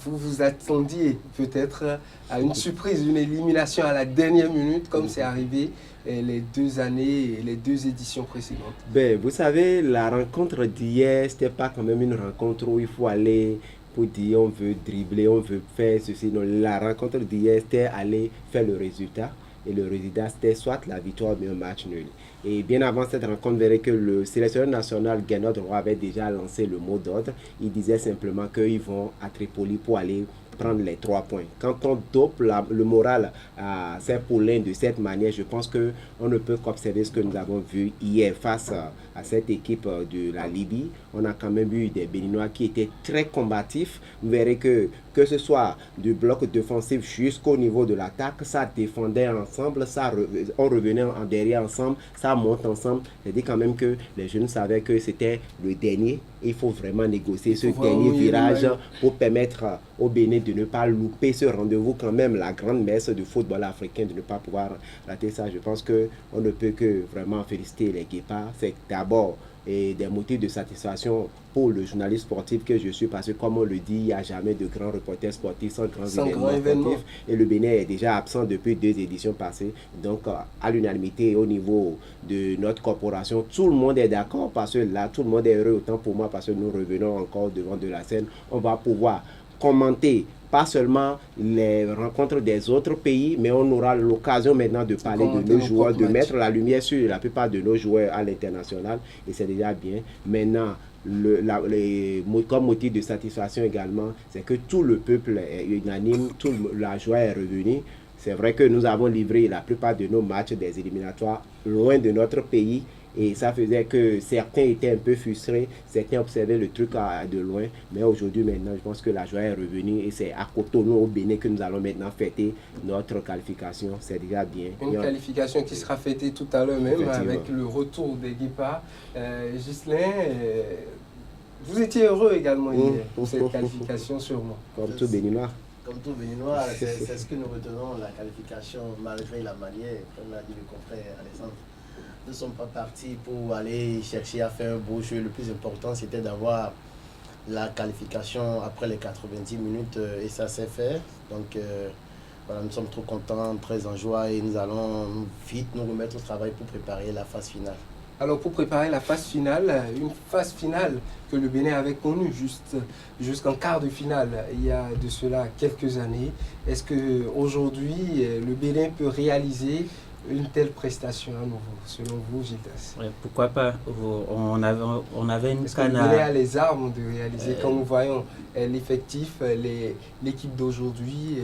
vous vous attendiez peut-être à une surprise, une élimination à la dernière minute, comme c'est arrivé les 2 années et les 2 éditions précédentes. Vous savez, la rencontre d'hier, c'était pas quand même une rencontre où il faut aller pour dire on veut dribbler, on veut faire ceci. Non, la rencontre d'hier, c'était aller faire le résultat. Et le résultat, c'était soit la victoire ou un match nul. Et bien avant cette rencontre, vous verrez que le sélectionneur national Gernot Roy avait déjà lancé le mot d'ordre. Il disait simplement qu'ils vont à Tripoli pour aller prendre les 3 points. Quand on dope le moral à ces poulains de cette manière, je pense qu'on ne peut qu'observer ce que nous avons vu hier face à cette équipe de la Libye. On a quand même eu des Béninois qui étaient très combatifs. Vous verrez que ce soit du bloc défensif jusqu'au niveau de l'attaque, ça défendait ensemble, on revenait en derrière ensemble, ça monte ensemble. C'est-à-dire quand même que les jeunes savaient que c'était le dernier. Il faut vraiment négocier ce dernier virage pour permettre au Bénin de ne pas louper ce rendez-vous, quand même la grande messe du football africain, de ne pas pouvoir rater ça. Je pense qu'on ne peut que vraiment féliciter les Guépards. C'est d'abord des motifs de satisfaction pour le journaliste sportif que je suis, parce que comme on le dit, il n'y a jamais de grands reporters sportifs sans grands événements sportifs. Et le Bénin est déjà absent depuis 2 éditions passées. Donc à l'unanimité au niveau de notre corporation, tout le monde est d'accord, parce que là, tout le monde est heureux, autant pour moi, parce que nous revenons encore devant de la scène. On va pouvoir commenter pas seulement les rencontres des autres pays, mais on aura l'occasion maintenant de parler de nos joueurs, de mettre la lumière sur la plupart de nos joueurs à l'international, et c'est déjà bien. Maintenant, comme motif de satisfaction également, c'est que tout le peuple est unanime, la joie est revenue. C'est vrai que nous avons livré la plupart de nos matchs des éliminatoires loin de notre pays, et ça faisait que certains étaient un peu frustrés, certains observaient le truc de loin. Mais aujourd'hui, maintenant, je pense que la joie est revenue, et c'est à Cotonou, au Bénin, que nous allons maintenant fêter notre qualification. C'est déjà bien. Une qualification qui sera fêtée tout à l'heure même, avec le retour des Guépards. Ghislain, vous étiez heureux également hier pour cette qualification, sûrement. Comme tout Béninois. Comme tout Béninois, c'est ce que nous retenons, la qualification, malgré la manière, comme l'a dit le confrère Alexandre. Nous ne sommes pas partis pour aller chercher à faire un beau jeu. Le plus important, c'était d'avoir la qualification après les 90 minutes, et ça s'est fait. Donc voilà, nous sommes trop contents, très en joie, et nous allons vite nous remettre au travail pour préparer la phase finale. Alors pour préparer la phase finale, une phase finale que le Bénin avait connue jusqu'en quart de finale il y a de cela quelques années, est-ce qu'aujourd'hui le Bénin peut réaliser une telle prestation à nouveau, selon vous, Gildas? Ouais, pourquoi pas? On avait une canne. Le Bénin a les armes de réaliser, quand nous voyons l'effectif, l'équipe d'aujourd'hui,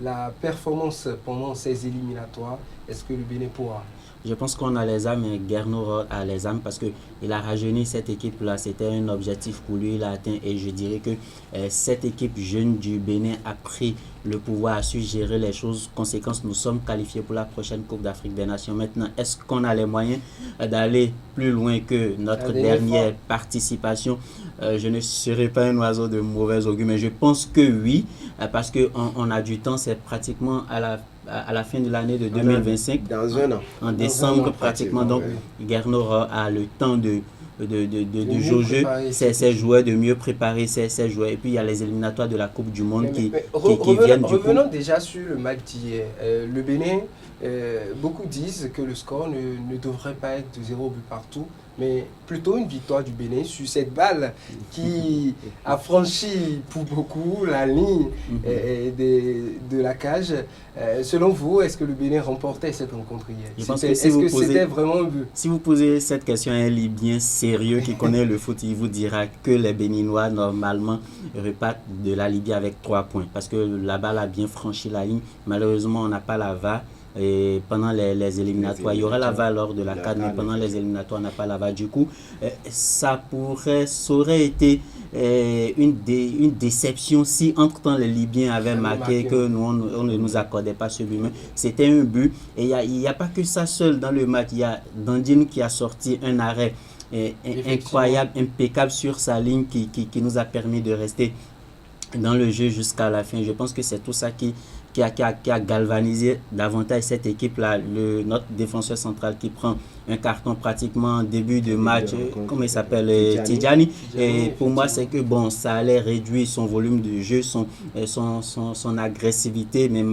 la performance pendant ces éliminatoires, est-ce que le Bénin pourra? Je pense qu'on a les âmes, et Gernot a les âmes, parce qu'il a rajeuni cette équipe-là. C'était un objectif pour lui, il a atteint. Et je dirais que cette équipe jeune du Bénin a pris le pouvoir, a su gérer les choses. Conséquence, nous sommes qualifiés pour la prochaine Coupe d'Afrique des Nations. Maintenant, est-ce qu'on a les moyens d'aller plus loin que notre dernière participation? Je ne serai pas un oiseau de mauvais augure, mais je pense que oui, parce qu'on a du temps. C'est pratiquement à la fin de l'année de 2025. Dans un an. En décembre, pratiquement. Donc, Gernot a le temps de jauger ses joueurs, de mieux préparer ses joueurs. Et puis, il y a les éliminatoires de la Coupe du Monde qui viennent du coup. Revenons déjà sur le match d'hier. Le Bénin beaucoup disent que le score ne devrait pas être de 0 but partout, mais plutôt une victoire du Bénin sur cette balle qui a franchi pour beaucoup la ligne de la cage. Selon vous, est-ce que le Bénin remportait cette rencontre hier? Est-ce que c'était vraiment un but? Si vous posez cette question à un Libyen sérieux qui connaît le foot, il vous dira que les Béninois, normalement, repartent de la Libye avec 3 points. Parce que la balle a bien franchi la ligne. Malheureusement, on n'a pas la VAR. Et pendant les éliminatoires, il y aura la VAR lors de la CAN, mais pendant les éliminatoires, on n'a pas la VAR. Du coup, ça aurait été une déception si entre-temps les Libyens avaient marqué que nous, on ne nous accordait pas ce but. C'était un but. Et il n'y a pas que ça seul dans le match. Il y a Dandine qui a sorti un arrêt incroyable, impeccable sur sa ligne qui nous a permis de rester dans le jeu jusqu'à la fin. Je pense que c'est tout ça qui a galvanisé davantage cette équipe-là. Notre défenseur central qui prend un carton pratiquement en début de match, comment il s'appelle, Tidjani. Et pour moi, c'est que bon, ça allait réduire son volume de jeu, son agressivité, mais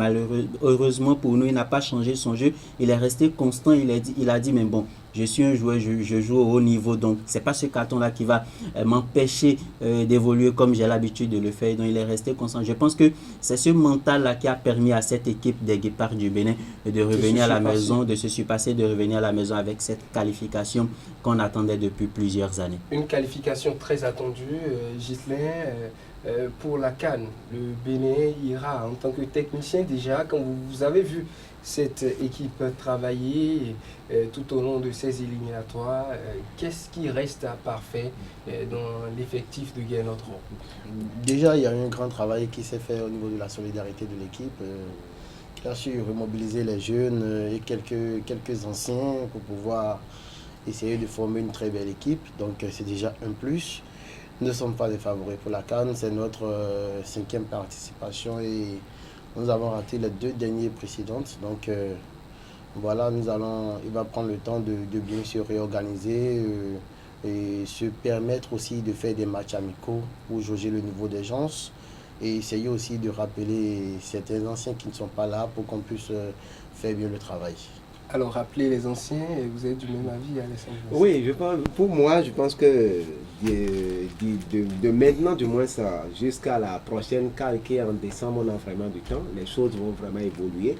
heureusement pour nous, il n'a pas changé son jeu. Il est resté constant, il a dit mais bon, je suis un joueur, je joue au haut niveau, donc c'est pas ce carton-là qui va m'empêcher d'évoluer comme j'ai l'habitude de le faire. Donc il est resté constant. Je pense que c'est ce mental-là qui a permis à cette équipe des Guépards du Bénin de revenir à la maison, de se surpasser, de revenir à la maison avec cette qualification qu'on attendait depuis plusieurs années. Une qualification très attendue, Ghislain, pour la CAN. Le Bénin ira en tant que technicien déjà, quand vous avez vu cette équipe travailler tout au long de ces éliminatoires, qu'est-ce qui reste à parfait dans l'effectif de Gaynor? Déjà, il y a eu un grand travail qui s'est fait au niveau de la solidarité de l'équipe, qui a su remobiliser les jeunes et quelques anciens pour pouvoir essayer de former une très belle équipe. Donc c'est déjà un plus. Nous ne sommes pas des favoris pour la CAN, c'est notre 5e participation et nous avons raté les 2 dernières précédentes. Donc voilà, il va prendre le temps de bien se réorganiser et se permettre aussi de faire des matchs amicaux pour jauger le niveau des gens et essayer aussi de rappeler certains anciens qui ne sont pas là pour qu'on puisse faire bien le travail. Alors, rappeler les anciens, vous êtes du même avis, Alessandro? Oui, pour moi, je pense que de maintenant, du moins, jusqu'à la prochaine CAN qui est en décembre, on a vraiment du temps. Les choses vont vraiment évoluer.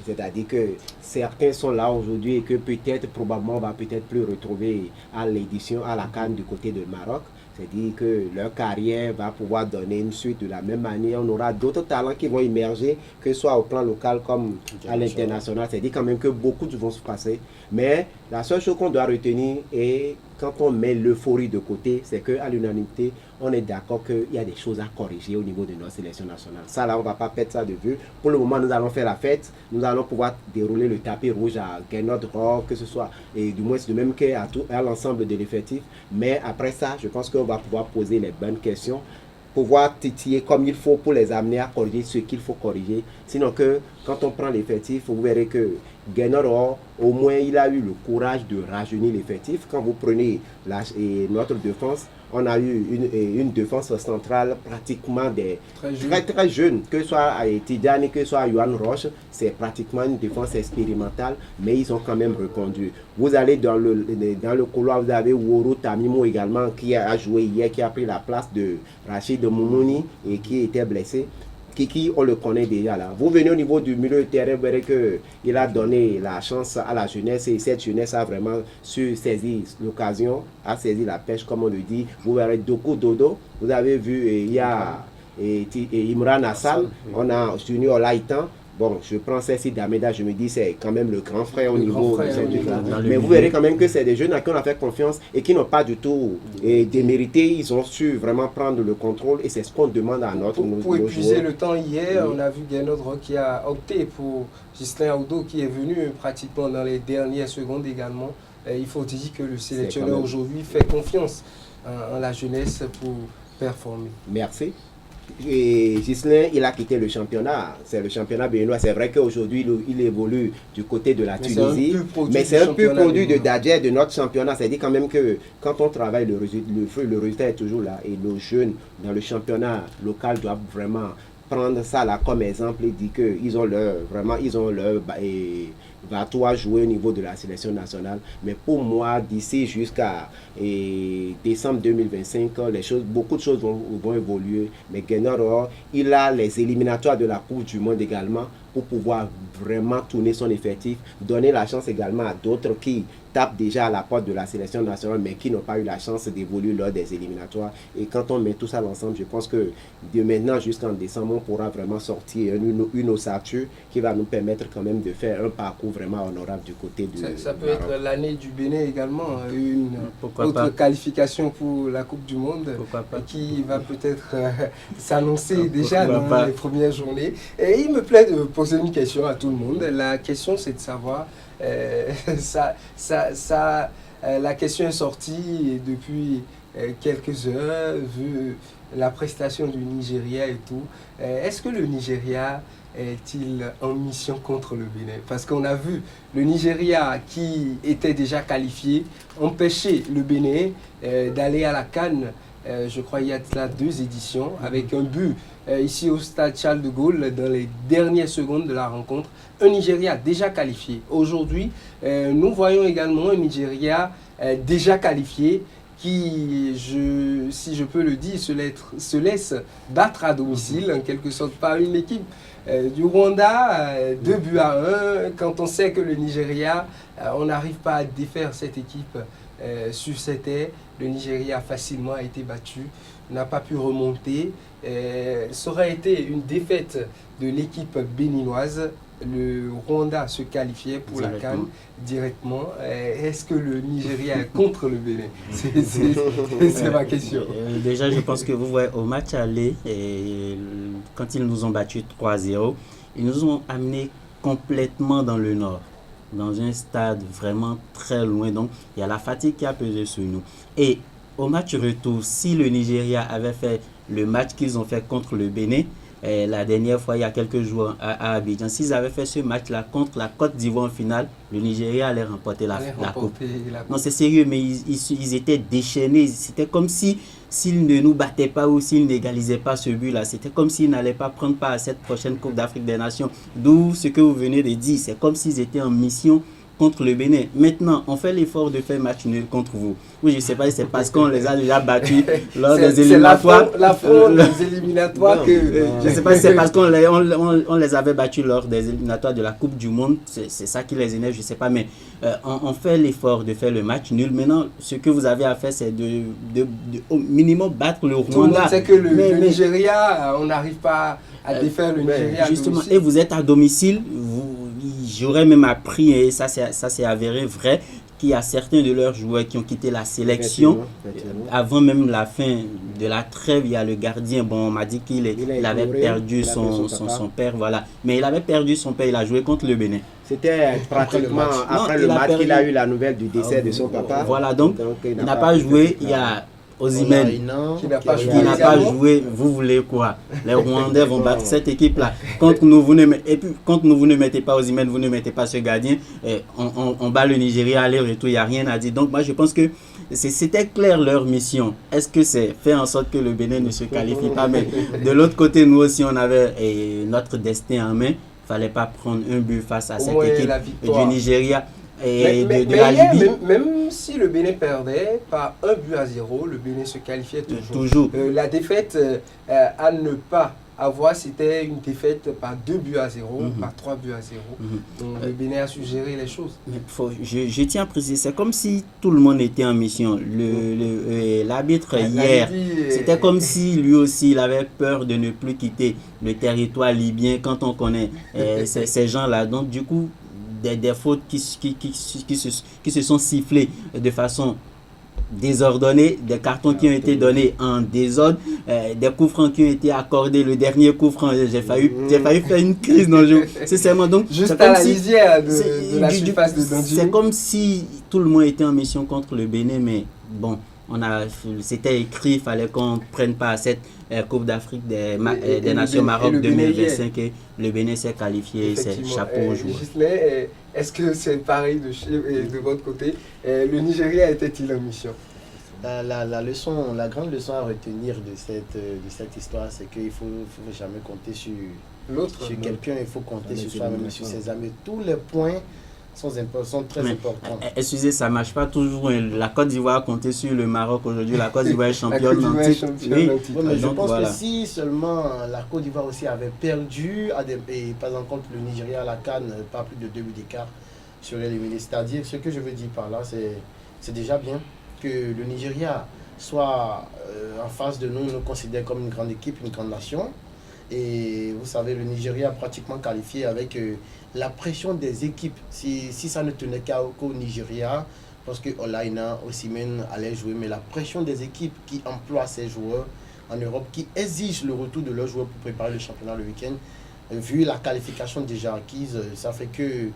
C'est-à-dire que certains sont là aujourd'hui et que peut-être, probablement, on va peut-être plus retrouver à l'édition, à la CAN du côté du Maroc. C'est-à-dire que leur carrière va pouvoir donner une suite de la même manière. On aura d'autres talents qui vont émerger, que ce soit au plan local comme à l'international. C'est-à-dire quand même que beaucoup vont se passer. Mais la seule chose qu'on doit retenir, et quand on met l'euphorie de côté, c'est qu'à l'unanimité, on est d'accord qu'il y a des choses à corriger au niveau de notre sélection nationale. Ça, là, on ne va pas perdre ça de vue. Pour le moment, nous allons faire la fête. Nous allons pouvoir dérouler le tapis rouge à Gaynor Rock, que ce soit, et du moins, c'est de même qu'à l'ensemble de l'effectif. Mais après ça, je pense qu'on va pouvoir poser les bonnes questions, pouvoir titiller comme il faut pour les amener à corriger ce qu'il faut corriger. Sinon que quand on prend l'effectif, vous verrez que Gaynor, au moins, il a eu le courage de rajeunir l'effectif. Quand vous prenez notre défense, on a eu une défense centrale pratiquement très jeune, que ce soit Tidjani, que ce soit Yohan Roche, c'est pratiquement une défense expérimentale, mais ils ont quand même reconduit. Vous allez dans le couloir, vous avez Woro Tamimo également, qui a joué hier, qui a pris la place de Rachid Moumouni et qui était blessé. Kiki, on le connaît déjà là. Vous venez au niveau du milieu de terrain, vous verrez qu'il a donné la chance à la jeunesse et cette jeunesse a vraiment su saisir l'occasion, a saisi la pêche comme on le dit. Vous verrez Doku Dodo, vous avez vu, il y a Imran Hassan, on a Junior Laitan. Bon, je prends celle-ci d'Ameda, je me dis c'est quand même le grand frère au niveau mais vous verrez quand même que c'est des jeunes à qui on a fait confiance et qui n'ont pas du tout démérité. Ils ont su vraiment prendre le contrôle et c'est ce qu'on demande à notre joueur. Pour épuiser le temps hier, on a vu Gaynor qui a opté pour Ghislain Audo qui est venu pratiquement dans les dernières secondes également. Et il faut dire que le sélectionneur aujourd'hui fait confiance en la jeunesse pour performer. Merci. Et Ghislain, il a quitté le championnat, c'est le championnat béninois. C'est vrai qu'aujourd'hui il évolue du côté de la Tunisie, mais c'est un peu produit de Dadjer, de notre championnat. C'est-à-dire quand même que quand on travaille, le résultat est toujours là. Et nos jeunes dans le championnat local doivent vraiment prendre ça là comme exemple et dire qu'ils ont leur va jouer au niveau de la sélection nationale. Mais pour moi, d'ici jusqu'à décembre 2025, beaucoup de choses vont évoluer. Mais Guénoro, il a les éliminatoires de la Coupe du Monde également pour pouvoir vraiment tourner son effectif, donner la chance également à d'autres qui tapent déjà à la porte de la sélection nationale mais qui n'ont pas eu la chance d'évoluer lors des éliminatoires. Et quand on met tout ça ensemble, je pense que de maintenant jusqu'en décembre, on pourra vraiment sortir une ossature qui va nous permettre quand même de faire un parcours vraiment honorable du côté de ça peut être l'année du Bénin également, une autre qualification pour la Coupe du Monde qui va peut-être s'annoncer déjà dans les premières journées. Et il me plaît de poser une question à tout le monde. La question, c'est de savoir, la question est sortie depuis quelques heures, vu la prestation du Nigeria et tout. Est-ce que le Nigeria est-il en mission contre le Bénin? Parce qu'on a vu le Nigeria qui était déjà qualifié empêcher le Bénin d'aller à la CAN, je crois il y a là 2 éditions, avec un but ici au stade Charles de Gaulle dans les dernières secondes de la rencontre. Un Nigeria déjà qualifié. Aujourd'hui, nous voyons également un Nigeria déjà qualifié qui, si je peux le dire, se laisse battre à domicile, en quelque sorte, par une équipe du Rwanda, 2-1, quand on sait que le Nigeria, on n'arrive pas à défaire cette équipe sur cette aire. Le Nigeria facilement a été battu, n'a pas pu remonter. Ça aurait été une défaite de l'équipe béninoise. Le Rwanda se qualifiait pour la CAN directement. Est-ce que le Nigeria est contre le Bénin? C'est ma question. Déjà, je pense que vous voyez, au match aller, quand ils nous ont battus 3-0, ils nous ont amenés complètement dans le nord, dans un stade vraiment très loin. Donc, il y a la fatigue qui a pesé sur nous. Et au match retour, si le Nigeria avait fait le match qu'ils ont fait contre le Bénin, la dernière fois, il y a quelques jours à Abidjan, s'ils avaient fait ce match-là contre la Côte d'Ivoire en finale, le Nigeria allait remporter la coupe. Non, c'est sérieux, mais ils étaient déchaînés. C'était comme si s'ils ne nous battaient pas ou s'ils n'égalisaient pas ce but-là, c'était comme s'ils n'allaient pas prendre part à cette prochaine Coupe d'Afrique des Nations. D'où ce que vous venez de dire, c'est comme s'ils étaient en mission contre le Bénin. Maintenant, on fait l'effort de faire match nul contre vous. Oui, je ne sais pas si c'est parce qu'on les a déjà battus lors des éliminatoires. C'est la faute des éliminatoires que... Je ne sais pas si c'est parce qu'on les avait battus lors des éliminatoires de la Coupe du Monde. C'est ça qui les énerve, je ne sais pas. Mais on fait l'effort de faire le match nul. Maintenant, ce que vous avez à faire, c'est de au minimum battre le Rwanda. Tout le monde sait que le Nigeria, on n'arrive pas à défaire le Nigeria. Justement, et vous êtes à domicile, j'aurais même appris, et ça c'est avéré vrai, qu'il y a certains de leurs joueurs qui ont quitté la sélection avant même la fin de la trêve. Il y a le gardien, bon, on m'a dit qu'il avait perdu son père, voilà. Mais il avait perdu son père, il a joué contre le Bénin. C'était pratiquement après le match qu'il a eu la nouvelle du décès de son papa. Voilà, donc il n'a pas joué. Il y a Osimhen qui n'a pas joué. Vous voulez quoi? Les Rwandais vont battre cette équipe-là. Contre nous, vous ne mettez pas Osimhen, vous ne mettez pas ce gardien. On bat le Nigeria aller-retour, il n'y a rien à dire. Donc moi je pense que c'était clair leur mission. Est-ce que c'est faire en sorte que le Bénin ne se qualifie pas? Mais de l'autre côté, nous aussi on avait notre destin en main. Il ne fallait pas prendre un but face à cette équipe du Nigeria. Même si le Bénin perdait par 1-0, le Bénin se qualifiait toujours. La défaite à ne pas avoir, c'était une défaite par 2-0, par 3-0. Donc le Bénin a su gérer les choses. Je tiens à préciser, c'est comme si tout le monde était en mission. L'arbitre hier, c'était comme si lui aussi il avait peur de ne plus quitter le territoire libyen quand on connaît ces gens-là. Donc du coup, des fautes qui se sont sifflées de façon désordonnée, des cartons qui ont été donnés en désordre, des coups francs qui ont été accordés. Le dernier coup franc, j'ai failli faire une crise dans le jeu. Sincèrement, donc juste à la lisière de la surface de Dandy. C'est comme si tout le monde était en mission contre le Bénin, mais bon, c'était écrit, il fallait qu'on prenne part à cette Coupe d'Afrique des Nations Maroc 2025 et le Bénin s'est qualifié, c'est chapeau aux joueurs. Est-ce que c'est pareil de votre côté? Le Nigeria était-il en mission? La grande leçon à retenir de cette histoire, c'est qu'il ne faut jamais compter sur quelqu'un, il faut compter sur soi-même, sur ses amis. Tous les points sont très importants. Excusez, ça ne marche pas toujours. La Côte d'Ivoire a compté sur le Maroc aujourd'hui. La Côte d'Ivoire est championne en titre. Mais je pense que si seulement la Côte d'Ivoire aussi avait perdu, et par exemple contre le Nigeria à la CAN, pas plus de 2 buts d'écart, serait éliminé. C'est-à-dire, ce que je veux dire par là, c'est déjà bien que le Nigeria soit en face de nous, nous considère comme une grande équipe, une grande nation. Et vous savez, le Nigeria a pratiquement qualifié avec la pression des équipes. Si ça ne tenait qu'au Nigeria, parce que Olaina, Osimhen allait jouer, mais la pression des équipes qui emploient ces joueurs en Europe, qui exigent le retour de leurs joueurs pour préparer le championnat le week-end, vu la qualification déjà acquise, ça fait que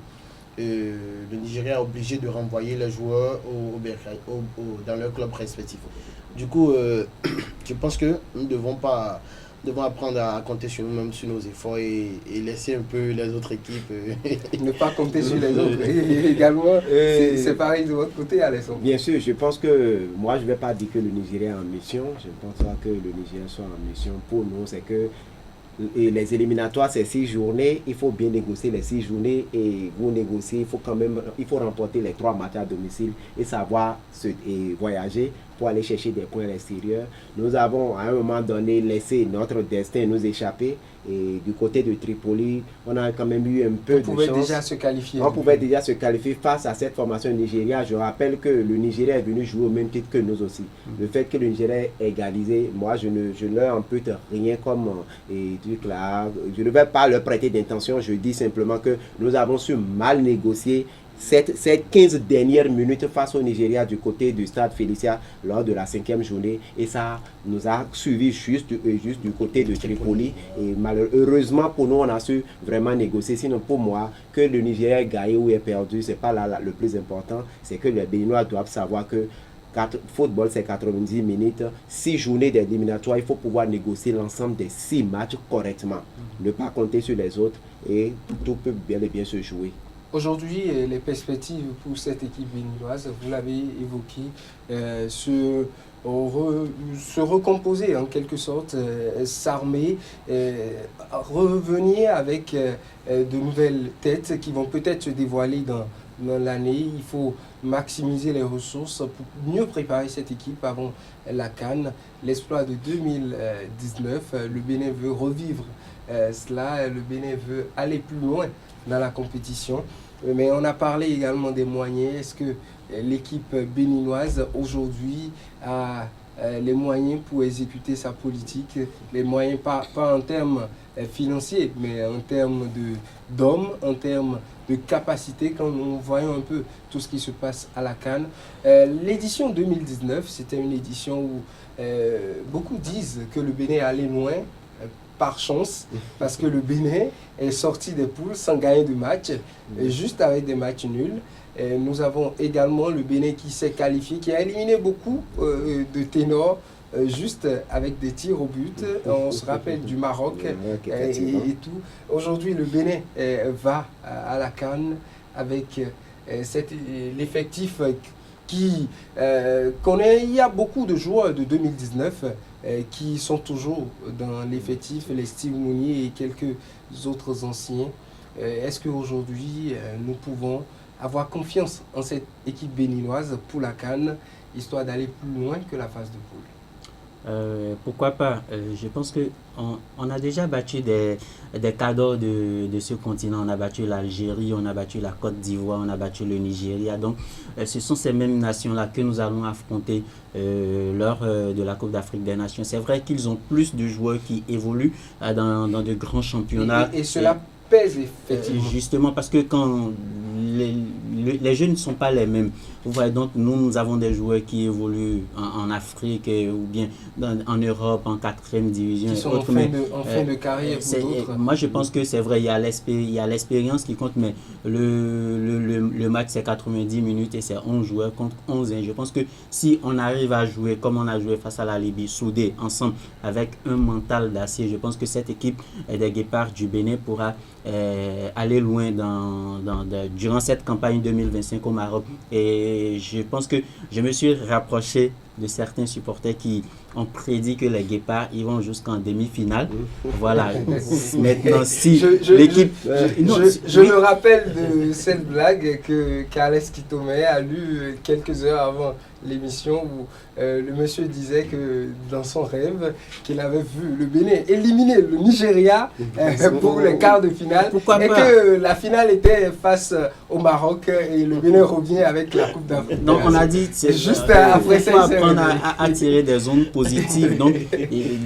le Nigeria est obligé de renvoyer les joueurs dans leur club respectif. Du coup, je pense que nous devons apprendre à compter sur nous-mêmes, sur nos efforts et laisser un peu les autres équipes. Ne pas compter sur les autres. Et également, c'est pareil de votre côté, Alessandro. Bien sûr, je pense que moi, je ne vais pas dire que le Nigeria est en mission. Je ne pense pas que le Nigeria soit en mission. Pour nous, c'est que les éliminatoires, c'est 6 journées. Il faut bien négocier les 6 journées. Et vous négocier, il faut remporter les 3 matchs à domicile et savoir voyager pour aller chercher des points à l'extérieur. Nous avons à un moment donné laissé notre destin nous échapper. Et du côté de Tripoli, on a quand même eu un peu de chance. On pouvait déjà se qualifier. On pouvait déjà se qualifier face à cette formation Nigeria. Je rappelle que le Nigeria est venu jouer au même titre que nous aussi. Le fait que le Nigeria est égalisé, moi je ne leur impute rien comme truc là. Je ne vais pas leur prêter d'intention. Je dis simplement que nous avons su mal négocier ces 15 dernières minutes face au Nigeria du côté du stade Félicia lors de la 5e journée, et ça nous a suivi juste du côté de Tripoli, et malheureusement pour nous on a su vraiment négocier. Sinon pour moi, que le Nigeria ait gagné ou ait perdu, c'est pas là le plus important. C'est que les Béninois doivent savoir que football c'est 90 minutes, 6 journées d'éliminatoire, il faut pouvoir négocier l'ensemble des 6 matchs correctement, ne pas compter sur les autres, et tout peut bien et bien se jouer. Aujourd'hui, les perspectives pour cette équipe béninoise, vous l'avez évoqué, se recomposer en quelque sorte, s'armer, revenir avec de nouvelles têtes qui vont peut-être se dévoiler dans l'année. Il faut maximiser les ressources pour mieux préparer cette équipe avant la CAN. L'exploit de 2019, le Bénin veut revivre cela, le Bénin veut aller plus loin dans la compétition. Mais on a parlé également des moyens. Est-ce que l'équipe béninoise aujourd'hui a les moyens pour exécuter sa politique? Les moyens pas en termes financiers, mais en termes d'hommes, en termes de capacité, quand nous voyons un peu tout ce qui se passe à la CAN. L'édition 2019, c'était une édition où beaucoup disent que le Bénin allait loin, par chance, parce que le Bénin est sorti des poules sans gagner de match, juste avec des matchs nuls. Nous avons également le Bénin qui s'est qualifié, qui a éliminé beaucoup de ténors, juste avec des tirs au but. On se rappelle du Maroc et tout. Aujourd'hui, le Bénin va à la CAN avec l'effectif qui connaît. Il y a beaucoup de joueurs de 2019 qui sont toujours dans l'effectif, les Steve Mounier et quelques autres anciens. Est-ce qu'aujourd'hui, nous pouvons avoir confiance en cette équipe béninoise pour la CAN, histoire d'aller plus loin que la phase de poule? Pourquoi pas? Je pense qu'on a déjà battu des cadors de ce continent. On a battu l'Algérie, on a battu la Côte d'Ivoire, on a battu le Nigeria. Donc, ce sont ces mêmes nations-là que nous allons affronter lors de la Coupe d'Afrique des Nations. C'est vrai qu'ils ont plus de joueurs qui évoluent dans de grands championnats. Et cela pèse effectivement. Justement, parce que quand les jeux ne sont pas les mêmes. Vous voyez, donc nous avons des joueurs qui évoluent en Afrique ou bien en Europe, en 4e division. Qui sont en fin de carrière pour d'autres. Moi, je pense que c'est vrai, il y a l'expérience qui compte, mais le match, c'est 90 minutes et c'est 11 joueurs contre 11. Je pense que si on arrive à jouer comme on a joué face à la Libye, soudés, ensemble, avec un mental d'acier, je pense que cette équipe des Guépards du Bénin pourra aller loin durant cette campagne 2025 au Maroc. Et je pense que je me suis rapproché de certains supporters qui ont prédit que les Guépards iront jusqu'en demi-finale. Voilà. Maintenant, si l'équipe... Je me rappelle de cette blague que Carles Kitomé a lue quelques heures avant l'émission où le monsieur disait que dans son rêve qu'il avait vu le Bénin éliminer le Nigeria pour les quarts de finale que la finale était face au Maroc et le Bénin revient avec la Coupe d'Afrique. Donc on a dit c'est juste après ça, il faut apprendre à tirer des zones positives. Donc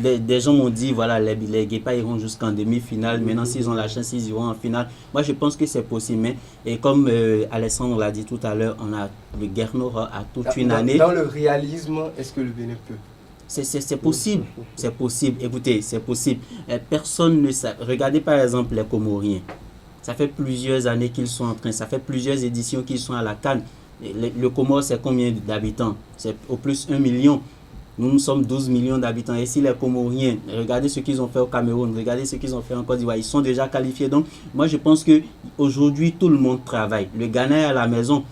des gens m'ont dit voilà les Guépards iront jusqu'en demi-finale. Maintenant s'ils ont la chance ils iront en finale. Moi je pense que c'est possible. Mais et comme Alessandre l'a dit tout à l'heure, on a le Guerno a toute une année. Dans le réalisme, est-ce que le Bénin peut? C'est possible, c'est possible. Écoutez, c'est possible. Personne ne sait. Regardez par exemple les Comoriens. Ça fait plusieurs années qu'ils sont en train, ça fait plusieurs éditions qu'ils sont à la CAN. Le Comore, c'est combien d'habitants? C'est au plus 1 million. Nous sommes 12 millions d'habitants. Et si les Comoriens, regardez ce qu'ils ont fait au Cameroun, regardez ce qu'ils ont fait en Côte d'Ivoire, ils sont déjà qualifiés. Donc, moi, je pense qu'aujourd'hui, tout le monde travaille. Le Ghana est à la maison.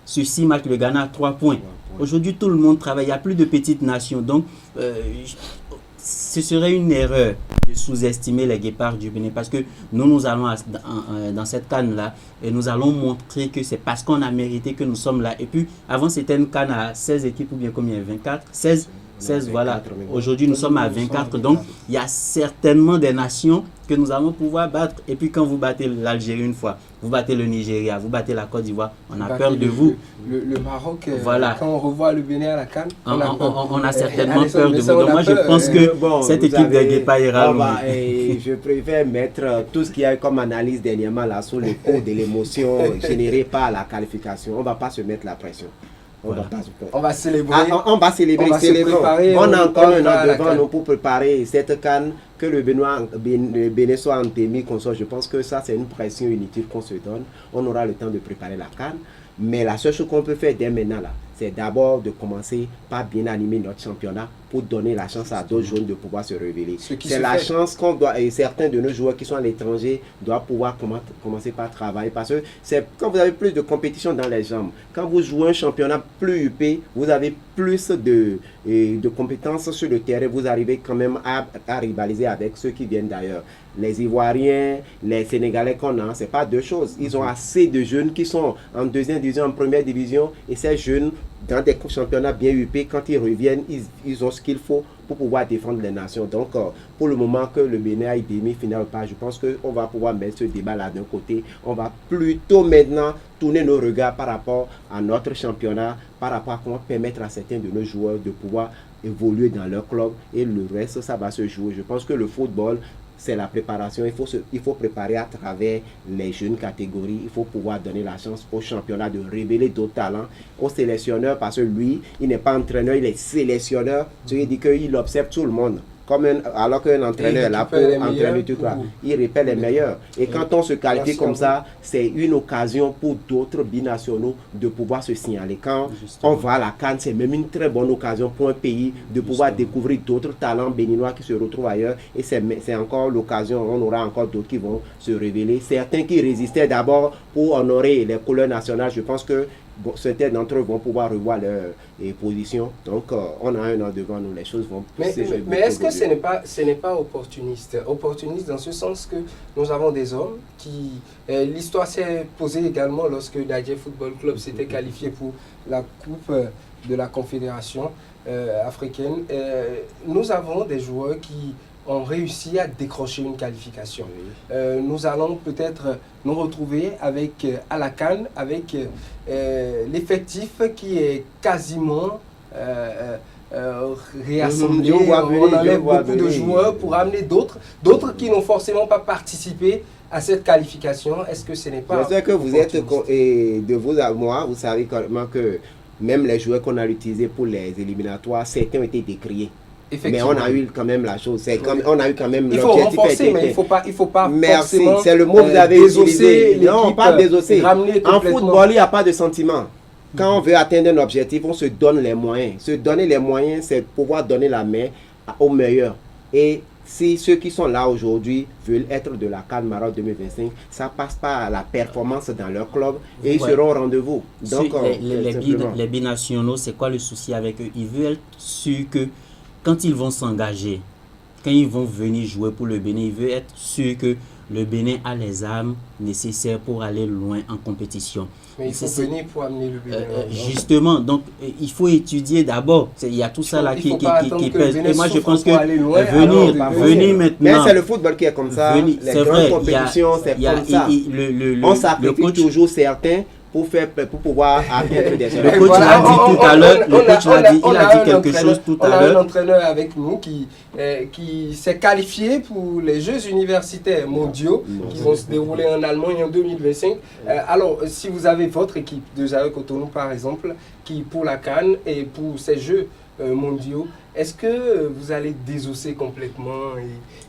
Sur 6 matchs, le Ghana a 3 points. Aujourd'hui, tout le monde travaille. Il n'y a plus de petites nations. Donc, ce serait une erreur de sous-estimer les Guépards du Bénin parce que nous allons dans cette canne-là et nous allons montrer que c'est parce qu'on a mérité que nous sommes là. Et puis, avant, c'était une canne à 16 équipes ou bien combien? 24? 16, voilà. Aujourd'hui, nous sommes à 24. Donc, il y a certainement des nations que nous allons pouvoir battre. Et puis, quand vous battez l'Algérie une fois, vous battez le Nigeria, vous battez la Côte d'Ivoire, on a peur de vous. Le Maroc, voilà. Quand on revoit le Bénin à la CAN, on a certainement peur de vous. Donc, moi, je pense que cette équipe de Guépards ira loin. Je préfère mettre tout ce qu'il y a comme analyse dernièrement là sous le coup de l'émotion générée par la qualification. On ne va pas se mettre la pression. On va célébrer. On va célébrer. On a encore un an devant nous pour préparer cette canne, que le Bénin soit en demi-console. Je pense que ça, c'est une pression inutile qu'on se donne. On aura le temps de préparer la canne. Mais la seule chose qu'on peut faire dès maintenant, là, c'est d'abord de commencer par bien animer notre championnat pour donner la chance à d'autres jeunes de pouvoir se révéler. C'est la chance qu'on doit, et certains de nos joueurs qui sont à l'étranger doivent pouvoir commencer par travailler parce que c'est quand vous avez plus de compétition dans les jambes, quand vous jouez un championnat plus huppé, vous avez plus de compétences sur le terrain, vous arrivez quand même à rivaliser avec ceux qui viennent d'ailleurs. Les Ivoiriens, les Sénégalais qu'on a, c'est pas deux choses. Ils ont assez de jeunes qui sont en deuxième division, en première division, et ces jeunes, dans des championnats bien huppés, quand ils reviennent, ils ont ce qu'il faut pour pouvoir défendre les nations. Donc, pour le moment que le Bénin aille demi-finale ou pas, je pense qu'on va pouvoir mettre ce débat-là d'un côté. On va plutôt maintenant tourner nos regards par rapport à notre championnat, par rapport à comment permettre à certains de nos joueurs de pouvoir évoluer dans leur club, et le reste, ça va se jouer. Je pense que le football, c'est la préparation. Il faut préparer à travers les jeunes catégories. Il faut pouvoir donner la chance au championnat de révéler d'autres talents, au sélectionneur, parce que lui, il n'est pas entraîneur, il est sélectionneur. Il dit qu'il observe tout le monde. Alors qu'un entraîneur est là pour entraîner tout ça, il repère les meilleurs. Et quand on se qualifie comme ça, c'est une occasion pour d'autres binationaux de pouvoir se signaler. Quand on va à la CAN, c'est même une très bonne occasion pour un pays de pouvoir découvrir d'autres talents béninois qui se retrouvent ailleurs. Et c'est encore l'occasion, on aura encore d'autres qui vont se révéler. Certains qui résistaient d'abord pour honorer les couleurs nationales, je pense que certains d'entre eux vont pouvoir revoir leur position. Donc, on a un an devant nous, les choses vont... Mais est-ce que ce n'est pas opportuniste? Opportuniste dans ce sens que nous avons des hommes qui... L'histoire s'est posée également lorsque Niger Football Club s'était qualifié pour la Coupe de la Confédération africaine. Nous avons des joueurs qui ont réussi à décrocher une qualification. Nous allons peut-être nous retrouver avec, à la CAN avec l'effectif qui est quasiment réassemblé. On enlève beaucoup de joueurs pour amener d'autres qui n'ont forcément pas participé à cette qualification. Est-ce que ce n'est pas... Je sais que vous êtes, et de vous à moi, vous savez carrément que même les joueurs qu'on a utilisés pour les éliminatoires, certains ont été décriés. Mais on a eu quand même la chose, on a eu quand même l'objectif. Il faut renforcer, mais il faut pas merci, c'est le mot que vous avez utilisé. Non, pas désosser. En football, il n'y a pas de sentiment. Quand on veut atteindre un objectif, on se donne les moyens. Se donner les moyens, c'est pouvoir donner la main au meilleur. Et si ceux qui sont là aujourd'hui veulent être de la CAN Maroc 2025, ça passe par la performance dans leur club et ils seront au rendez-vous. Donc, les binationaux, c'est quoi le souci avec eux? Ils veulent être sûrs que quand ils vont s'engager, quand ils vont venir jouer pour le Bénin, ils veulent être sûrs que le Bénin a les armes nécessaires pour aller loin en compétition. Mais il faut venir pour amener le Bénin. Justement, donc il faut étudier d'abord. Il y a tout ça là qui pèse. Et moi je pense que venir maintenant. Mais c'est le football qui est comme ça. Les grandes compétitions, c'est comme ça. On sacrifie toujours certains pour pouvoir atteindre des Le coach l'a dit tout à l'heure. Le coach l'a dit, il a dit quelque chose tout à l'heure. On a un entraîneur avec nous qui s'est qualifié pour les Jeux universitaires mondiaux qui vont se dérouler en Allemagne en 2025. Alors, si vous avez votre équipe de Zaïre Cotonou, par exemple, qui pour la CAN et pour ces Jeux mondiaux, est-ce que vous allez désosser complètement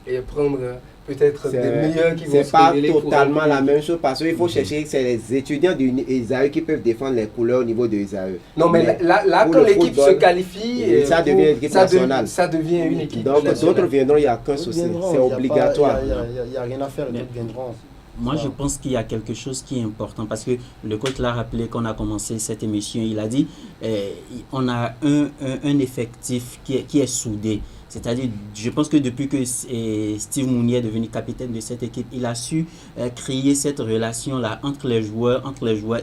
et prendre peut-être des meilleurs qui vont se révéler? C'est pas totalement la même chose parce qu'il faut chercher que c'est les étudiants du Isaïe qui peuvent défendre les couleurs au niveau de Isaïe. Non, mais là quand l'équipe se qualifie, ça devient une équipe nationale. Ça devient une équipe. Donc d'autres viendront, il n'y a qu'un souci. C'est obligatoire. Il n'y a rien à faire, d'autres viendront. Moi, je pense qu'il y a quelque chose qui est important parce que le coach l'a rappelé quand on a commencé cette émission. Il a dit on a un effectif qui est soudé. C'est-à-dire, je pense que depuis que Steve Mounier est devenu capitaine de cette équipe, il a su créer cette relation-là entre les joueurs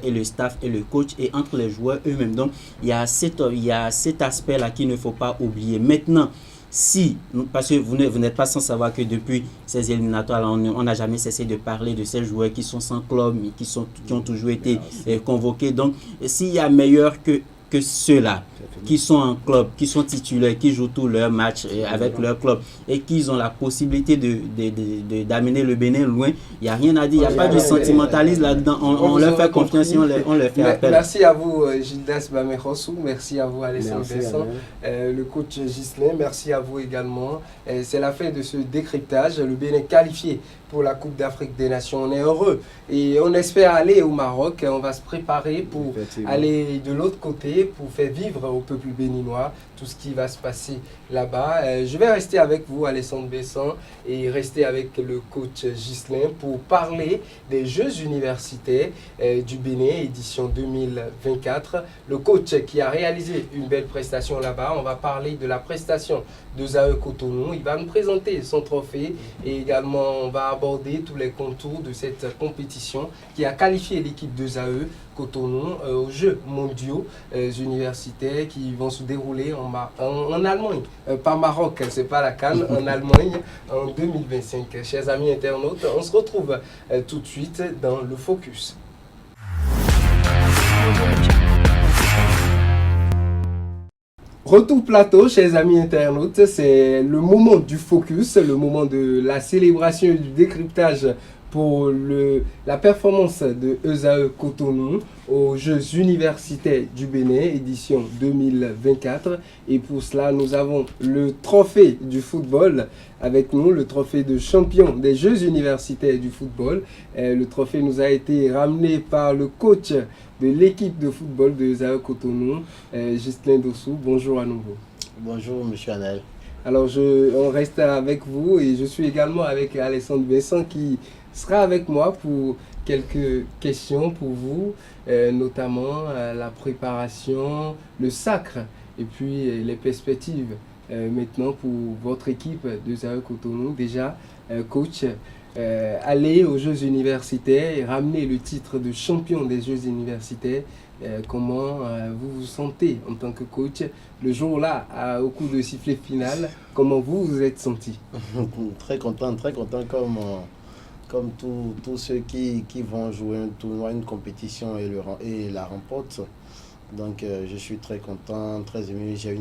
et le staff et le coach et entre les joueurs eux-mêmes. Donc, il y a cet aspect-là qu'il ne faut pas oublier. Maintenant, parce que vous n'êtes pas sans savoir que depuis ces éliminatoires, on n'a jamais cessé de parler de ces joueurs qui sont sans club, qui ont toujours été convoqués. Donc, s'il y a meilleur que ceux-là qui sont en club, qui sont titulaires, qui jouent tous leurs matchs avec leur club et qui ont la possibilité d'amener le Bénin loin, il n'y a rien à dire, il n'y a pas de sentimentalisme là-dedans. On leur fait confiance et on leur fait appel. Merci à vous, Gildas Bamerossou, merci à vous, Alessandre Besson, le coach Ghislain, merci à vous également. C'est la fin de ce décryptage, le Bénin qualifié pour la Coupe d'Afrique des Nations. On est heureux et on espère aller au Maroc. On va se préparer pour aller de l'autre côté, pour faire vivre au peuple béninois tout ce qui va se passer là-bas. Je vais rester avec vous, Alessandre Besson, et rester avec le coach Ghislain pour parler des Jeux universitaires du Bénin, édition 2024. Le coach qui a réalisé une belle prestation là-bas. On va parler de la prestation de Zaïre Cotonou. Il va nous présenter son trophée et également on va aborder tous les contours de cette compétition qui a qualifié l'équipe de Zaïre Cotonou aux Jeux mondiaux universitaires qui vont se dérouler en Allemagne, pas Maroc, c'est pas la CAN, en Allemagne en 2025. Chers amis internautes, on se retrouve tout de suite dans le Focus. Retour plateau, chers amis internautes, c'est le moment du focus, le moment de la célébration et du décryptage pour la performance de Zaïre Cotonou aux Jeux universitaires du Bénin, édition 2024. Et pour cela, nous avons le trophée du football avec nous, le trophée de champion des Jeux universitaires du football. Le trophée nous a été ramené par le coach de l'équipe de football de Zaïre Cotonou, Ghislain Dossou. Bonjour à nouveau. Bonjour, monsieur Anaël. Alors, on reste avec vous et je suis également avec Alessandre Besson qui sera avec moi pour quelques questions pour vous, notamment la préparation, le sacre et puis les perspectives maintenant pour votre équipe de Zaïre Cotonou. Déjà, coach, aller aux Jeux universitaires et ramener le titre de champion des Jeux universitaires, comment vous vous sentez en tant que coach le jour-là, au coup de sifflet final, comment vous vous êtes senti? Très content comme tous ceux qui vont jouer un tournoi, une compétition et la remportent. Donc je suis très content, très ému. J'ai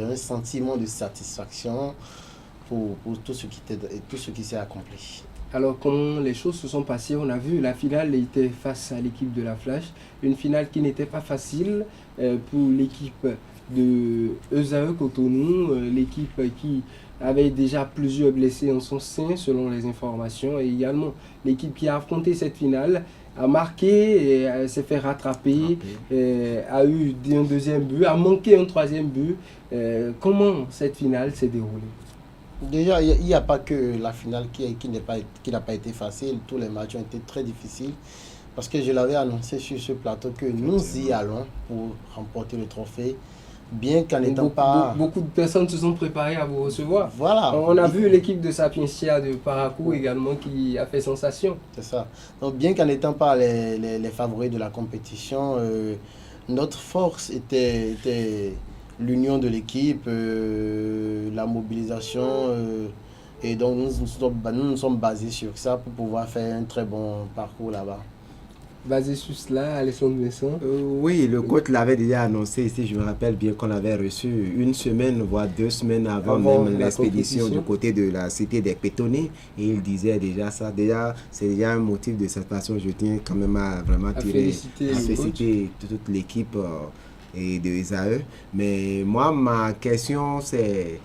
un sentiment de satisfaction pour tout ce qui s'est accompli. Alors comment les choses se sont passées? On a vu la finale était face à l'équipe de la Flash, une finale qui n'était pas facile pour l'équipe de Zaïre Cotonou, l'équipe qui avait déjà plusieurs blessés en son sein selon les informations, et également l'équipe qui a affronté cette finale a marqué, et s'est fait rattraper, a eu un deuxième but, a manqué un troisième but. Comment cette finale s'est déroulée? Déjà, il n'y a pas que la finale qui n'a pas été facile. Tous les matchs ont été très difficiles. Parce que je l'avais annoncé sur ce plateau que nous y allons pour remporter le trophée. Bien qu'en n'étant pas... Beaucoup de personnes se sont préparées à vous recevoir. Voilà. On a vu l'équipe de Sapientia de Parakou également qui a fait sensation. C'est ça. Donc bien qu'en n'étant pas les favoris de la compétition, notre force était l'union de l'équipe, la mobilisation. Et donc nous nous sommes basés sur ça pour pouvoir faire un très bon parcours là-bas. Basé sur cela, Alessandro Vincent. Oui, le coach l'avait déjà annoncé ici. Je me rappelle bien qu'on l'avait reçu une semaine, voire 2 semaines avant même l'expédition du côté de la cité des Pétonniers. Et il disait déjà ça. Déjà, c'est déjà un motif de satisfaction. Je tiens quand même à vraiment féliciter toute l'équipe et de ESAE. Mais moi, ma question, c'est...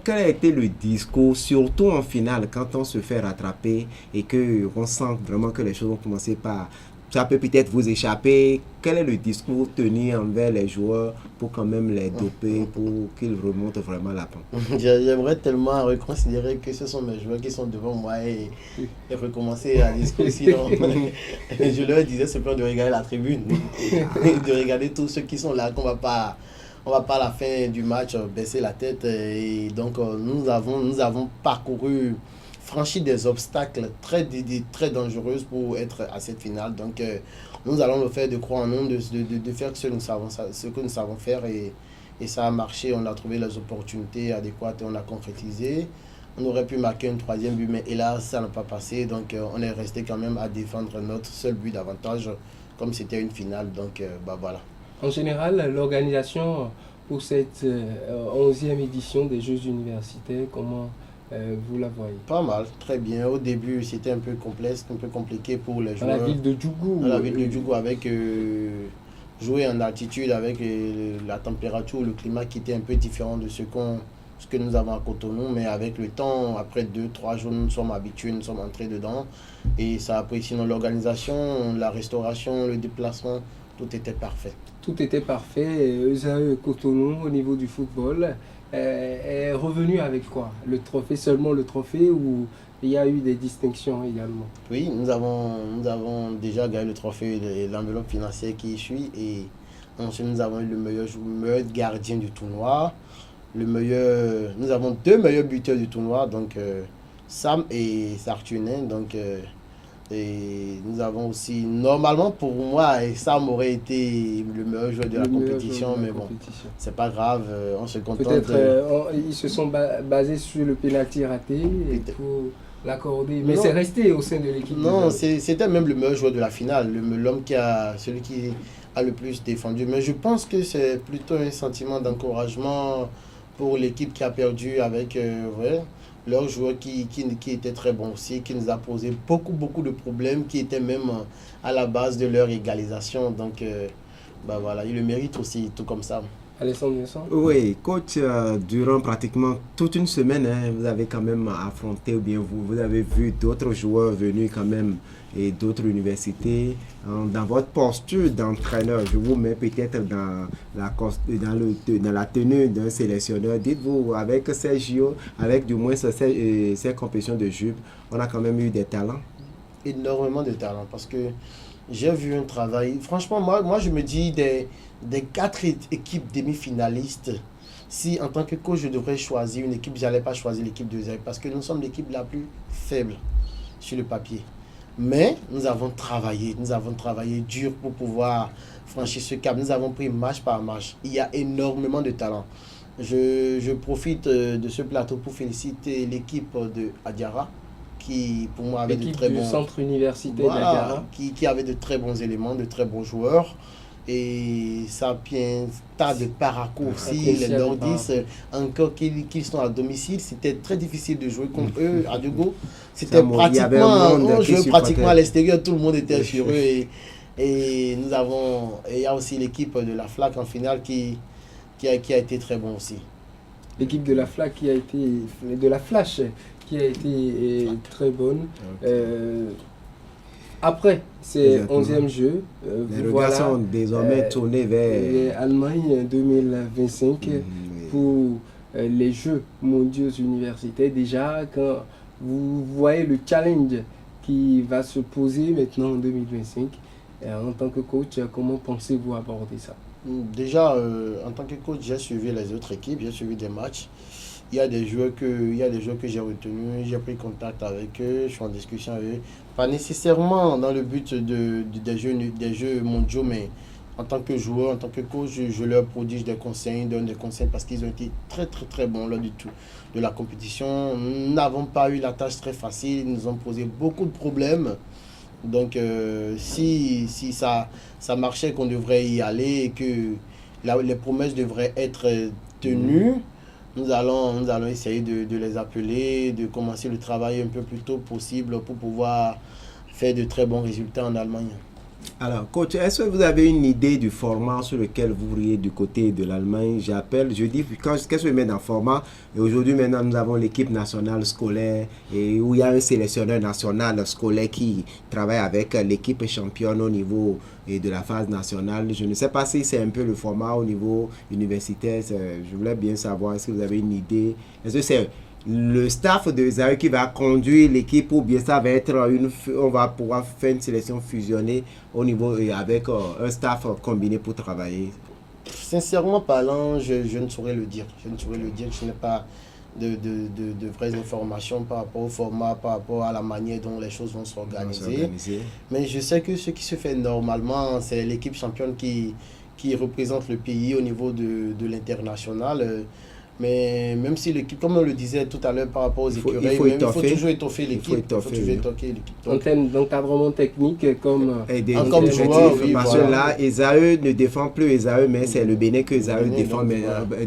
Quel a été le discours, surtout en finale, quand on se fait rattraper et qu'on sent vraiment que les choses ont commencé par... Ça peut peut-être vous échapper. Quel est le discours tenu envers les joueurs pour quand même les doper, pour qu'ils remontent vraiment la pente? J'aimerais tellement reconsidérer que ce sont mes joueurs qui sont devant moi et recommencer à discuter. Sinon, je leur disais simplement de regarder la tribune, de regarder tous ceux qui sont là, qu'on va pas à la fin du match baisser la tête. Et donc nous avons parcouru, franchi des obstacles très dangereux pour être à cette finale. Donc nous allons le faire, de croire en nous, de faire ce que nous savons faire. Et ça a marché, on a trouvé les opportunités adéquates et on a concrétisé. On aurait pu marquer un 3e but, mais hélas, ça n'a pas passé. Donc on est resté quand même à défendre notre seul but d'avantage, comme c'était une finale. Donc voilà. En général, l'organisation pour cette 11e édition des Jeux universitaires, comment vous la voyez? Pas mal, très bien. Au début, c'était un peu complexe, un peu compliqué pour les joueurs. Dans la ville de Djougou. Dans la ville de Djougou, avec jouer en altitude, avec la température, le climat qui était un peu différent de ce que nous avons à Cotonou. Mais avec le temps, après 2-3 jours, nous sommes habitués, nous sommes entrés dedans. Et ça a pris, sinon l'organisation, la restauration, le déplacement, tout était parfait. Tout était parfait. ESAE Cotonou, au niveau du football, est revenu avec quoi? Le trophée, seulement le trophée, ou il y a eu des distinctions également? Oui, nous avons déjà gagné le trophée et l'enveloppe financière qui suit. Et ensuite, nous avons eu le meilleur gardien du tournoi. Nous avons 2 meilleurs buteurs du tournoi, donc Sam et Sartunin. Donc, et nous avons aussi, normalement pour moi, Sam aurait été le meilleur joueur de la compétition, mais bon, c'est pas grave, on se contente. Peut-être ils se sont basés sur le pénalty raté et pour l'accorder, mais c'est resté au sein de l'équipe. Non, c'était même le meilleur joueur de la finale, celui qui a le plus défendu. Mais je pense que c'est plutôt un sentiment d'encouragement pour l'équipe qui a perdu avec leur joueur qui était très bon aussi, qui nous a posé beaucoup de problèmes, qui étaient même à la base de leur égalisation. Donc voilà, il le mérite aussi, tout comme ça. Alessandro Vincent? Oui, coach, durant pratiquement toute une semaine, vous avez quand même affronté, ou bien vous avez vu d'autres joueurs venus quand même et d'autres universités. Dans votre posture d'entraîneur, je vous mets peut-être dans la tenue d'un sélectionneur. Dites-vous, avec ces JO, avec du moins ces compétitions de jupe, on a quand même eu des talents? Énormément de talents, parce que j'ai vu un travail. Franchement, moi je me dis des 4 équipes demi-finalistes, si en tant que coach je devrais choisir une équipe, je n'allais pas choisir l'équipe de ESAE parce que nous sommes l'équipe la plus faible sur le papier. Mais nous avons travaillé dur pour pouvoir franchir ce cap. Nous avons pris match par match. Il y a énormément de talent. Je profite de ce plateau pour féliciter l'équipe de Adiara, qui pour moi avait de très bons... centre universitaire d'Adiara. Qui avait de très bons éléments, de très bons joueurs. Et Sapientia de Parakou aussi, les nordistes, encore qu'ils sont à domicile, c'était très difficile de jouer contre eux à Djougou. C'était on jouait pratiquement à l'extérieur, tout le monde était sur eux. Et il y a aussi l'équipe de la FLAC en finale qui a été très bon aussi. L'équipe de la FLAC de la Flash qui a été très bonne. Après ces 11e Jeux, les regards sont désormais tournés vers Allemagne 2025 pour les Jeux mondiaux universitaires. Déjà, quand vous voyez le challenge qui va se poser maintenant en 2025, en tant que coach, comment pensez-vous aborder ça? Déjà, en tant que coach, j'ai suivi les autres équipes, j'ai suivi des matchs. Il y a des joueurs que j'ai retenus, j'ai pris contact avec eux, je suis en discussion avec eux. Pas nécessairement dans le but des jeux mondiaux, mais en tant que joueur, en tant que coach, je leur prodige des conseils, donne des conseils parce qu'ils ont été très très très bons lors de la compétition. Nous n'avons pas eu la tâche très facile, ils nous ont posé beaucoup de problèmes. Donc si ça marchait, qu'on devrait y aller et que les promesses devraient être tenues, nous allons essayer de les appeler, de commencer le travail un peu plus tôt possible pour pouvoir faire de très bons résultats en Allemagne. Alors, coach, est-ce que vous avez une idée du format sur lequel vous voudriez du côté de l'Allemagne? Je dis, qu'est-ce que je mets dans le format? Et aujourd'hui, maintenant, nous avons l'équipe nationale scolaire et où il y a un sélectionneur national scolaire qui travaille avec l'équipe championne au niveau de la phase nationale. Je ne sais pas si c'est un peu le format au niveau universitaire. Je voulais bien savoir, est-ce que vous avez une idée? Est-ce que c'est le staff de Esaü qui va conduire l'équipe ou bien ça va être on va pouvoir faire une sélection fusionnée au niveau avec un staff combiné pour travailler? Sincèrement parlant, je ne saurais le dire. Je n'ai pas de vraies informations par rapport au format, par rapport à la manière dont les choses vont s'organiser. Mais je sais que ce qui se fait normalement, c'est l'équipe championne qui représente le pays au niveau de l'international. Mais même si l'équipe, comme on le disait tout à l'heure par rapport aux écureuils, il faut toujours étoffer l'équipe. En termes d'encadrement technique comme joueur, parce que là, Esaü ne défend plus Esaü, mais c'est le Bénin que Esaü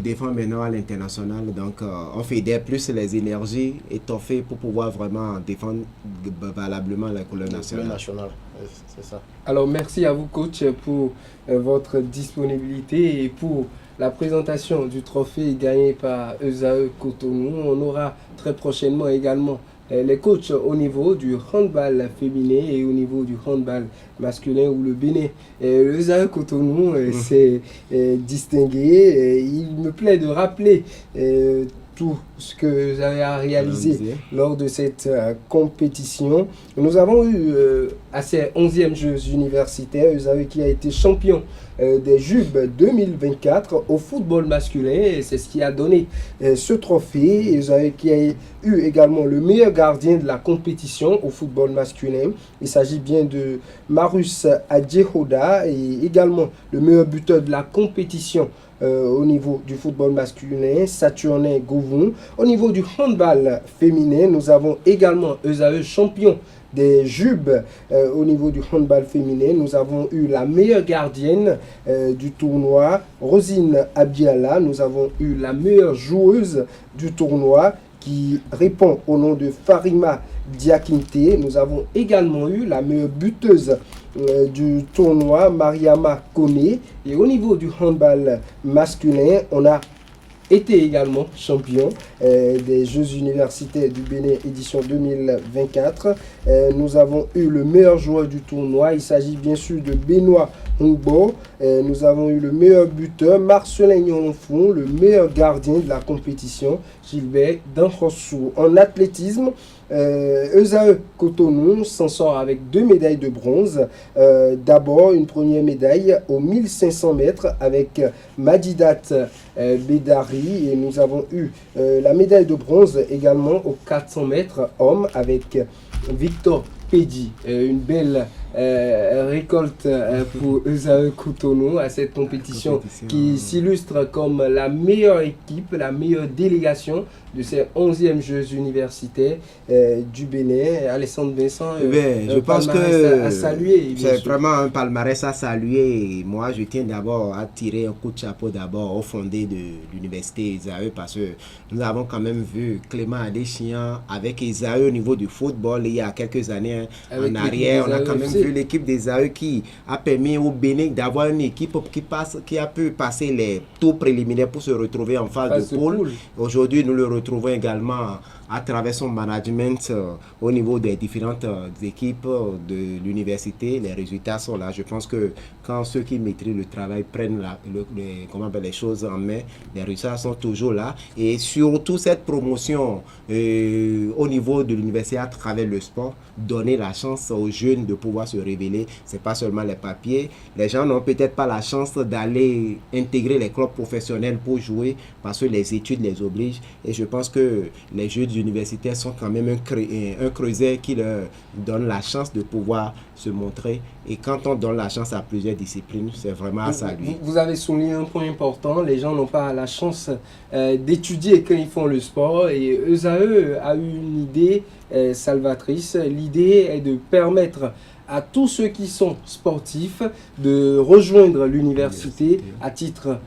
défend maintenant à l'international. Donc on fédère plus les énergies étoffées pour pouvoir vraiment défendre valablement la couleur nationale. C'est ça. Alors merci à vous coach pour votre disponibilité et pour la présentation du trophée gagné par Esaü Cotonou. On aura très prochainement également les coachs au niveau du handball féminin et au niveau du handball masculin où le Bénin, Esaü Cotonou s'est distingué. Il me plaît de rappeler tout ce que vous avez réalisé lors de cette compétition. Nous avons eu à ces 11e Jeux universitaires, Esaü qui a été champion des JUB 2024 au football masculin, et c'est ce qui a donné ce trophée. Esaü qui a eu également le meilleur gardien de la compétition au football masculin. Il s'agit bien de Marus Adjehoda, et également le meilleur buteur de la compétition au niveau du football masculin, Saturnin Govon. Au niveau du handball féminin, nous avons également Esaü champion des JUB au niveau du handball féminin. Nous avons eu la meilleure gardienne du tournoi, Rosine Abiala. Nous avons eu la meilleure joueuse du tournoi qui répond au nom de Farima Diakinte. Nous avons également eu la meilleure buteuse du tournoi, Mariama Kone. Et au niveau du handball masculin, on a été également champion des Jeux universitaires du Bénin édition 2024. Nous avons eu le meilleur joueur du tournoi. Il s'agit bien sûr de Benoît Hongbo. Nous avons eu le meilleur buteur, Marcelin Nyonfon, le meilleur gardien de la compétition, Gilbert Danrossou. En athlétisme, Esaü Cotonou s'en sort avec 2 médailles de bronze. D'abord, une première médaille aux 1500 mètres avec Madidat Bedari. Et nous avons eu la médaille de bronze également aux 400 mètres hommes avec Victor Pedi. Une belle récolte pour Esaü Cotonou à cette compétition qui s'illustre comme la meilleure équipe, la meilleure délégation de ces 11e Jeux universitaires du Bénin. Alessandre Vincent, je pense que c'est vraiment un palmarès à saluer. Et moi, je tiens d'abord à tirer un coup de chapeau d'abord au fondé de l'université Esaü, parce que nous avons quand même vu Clément Adéchian avec Esaü au niveau du football il y a quelques années en arrière. On a quand même vu l'équipe des AE qui a permis au Bénin d'avoir une équipe qui a pu passer les tours préliminaires pour se retrouver en phase de poule. Aujourd'hui, nous le retrouvons également à travers son management au niveau des différentes équipes de l'université. Les résultats sont là. Je pense que quand ceux qui maîtrisent le travail prennent les choses en main, les résultats sont toujours là. Et surtout cette promotion au niveau de l'université à travers le sport, donner la chance aux jeunes de pouvoir se révéler. C'est pas seulement les papiers. Les gens n'ont peut-être pas la chance d'aller intégrer les clubs professionnels pour jouer parce que les études les obligent. Et je pense que les jeunes universitaires sont quand même un creuset qui leur donne la chance de pouvoir se montrer. Et quand on donne la chance à plusieurs disciplines, c'est vraiment à saluer. Vous avez souligné un point important, les gens n'ont pas la chance d'étudier quand ils font le sport. Et ESAE a eu une idée salvatrice. L'idée est de permettre à tous ceux qui sont sportifs de rejoindre l'université à titre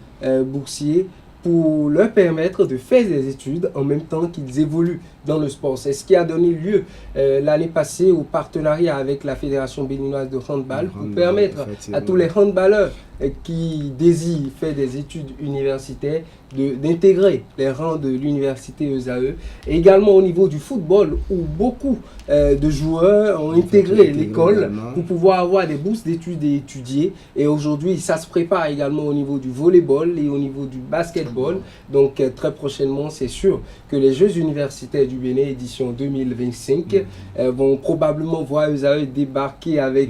boursier pour leur permettre de faire des études en même temps qu'ils évoluent dans le sport. C'est ce qui a donné lieu l'année passée au partenariat avec la Fédération béninoise de handball pour permettre à tous les handballeurs qui désirent faire des études universitaires d'intégrer les rangs de l'université ESAE. Et également au niveau du football où beaucoup de joueurs ont intégré l'école pour pouvoir avoir des bourses d'études et étudier. Et aujourd'hui, ça se prépare également au niveau du volleyball et au niveau du basketball. Donc très prochainement, c'est sûr que les Jeux universitaires du Bénin édition 2025 vont probablement voir ESAE débarquer avec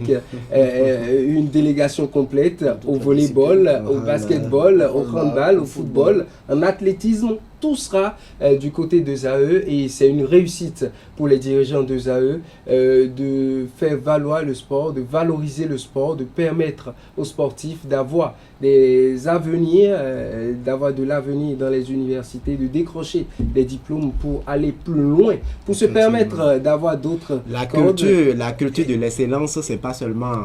une délégation complète au volleyball, au basketball, au handball, au football, en athlétisme. Tout sera du côté d'ESAE et c'est une réussite pour les dirigeants d'ESAE de faire valoir le sport, de valoriser le sport, de permettre aux sportifs d'avoir des avenirs, d'avoir de l'avenir dans les universités, de décrocher des diplômes pour aller plus loin, pour se permettre d'avoir d'autres La culture de l'excellence, c'est pas seulement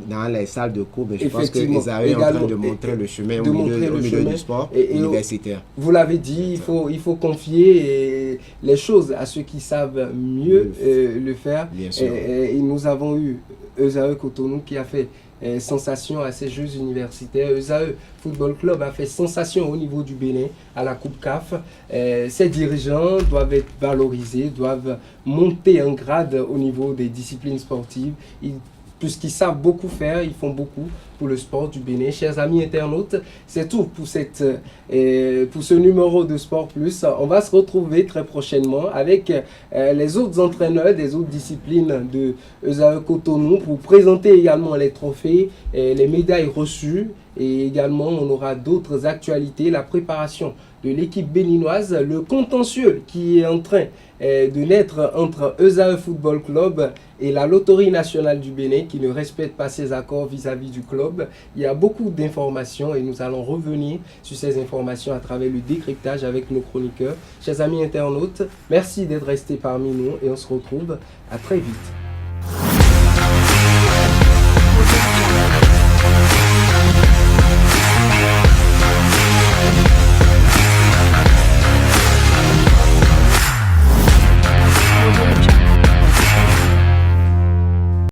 dans les salles de cours, mais je pense que ESAE est en train de montrer le chemin au milieu du sport universitaire. Vous l'avez dit, il faut confier les choses à ceux qui savent mieux le faire. Bien sûr. Et nous avons eu ESAE Cotonou qui a fait sensation à ces Jeux universitaires. ESAE Football Club a fait sensation au niveau du Bénin à la Coupe CAF. Ces dirigeants doivent être valorisés, doivent monter en grade au niveau des disciplines sportives. Puisqu'ils savent beaucoup faire, ils font beaucoup pour le sport du Bénin. Chers amis internautes, c'est tout pour ce numéro de Sport Plus. On va se retrouver très prochainement avec les autres entraîneurs des autres disciplines de ESAE Cotonou pour présenter également les trophées, les médailles reçues et également on aura d'autres actualités, la préparation de l'équipe béninoise, le contentieux qui est en train de naître entre ESAE Football Club et la Loterie nationale du Bénin qui ne respecte pas ses accords vis-à-vis du club. Il y a beaucoup d'informations et nous allons revenir sur ces informations à travers le décryptage avec nos chroniqueurs. Chers amis internautes, merci d'être restés parmi nous et on se retrouve à très vite.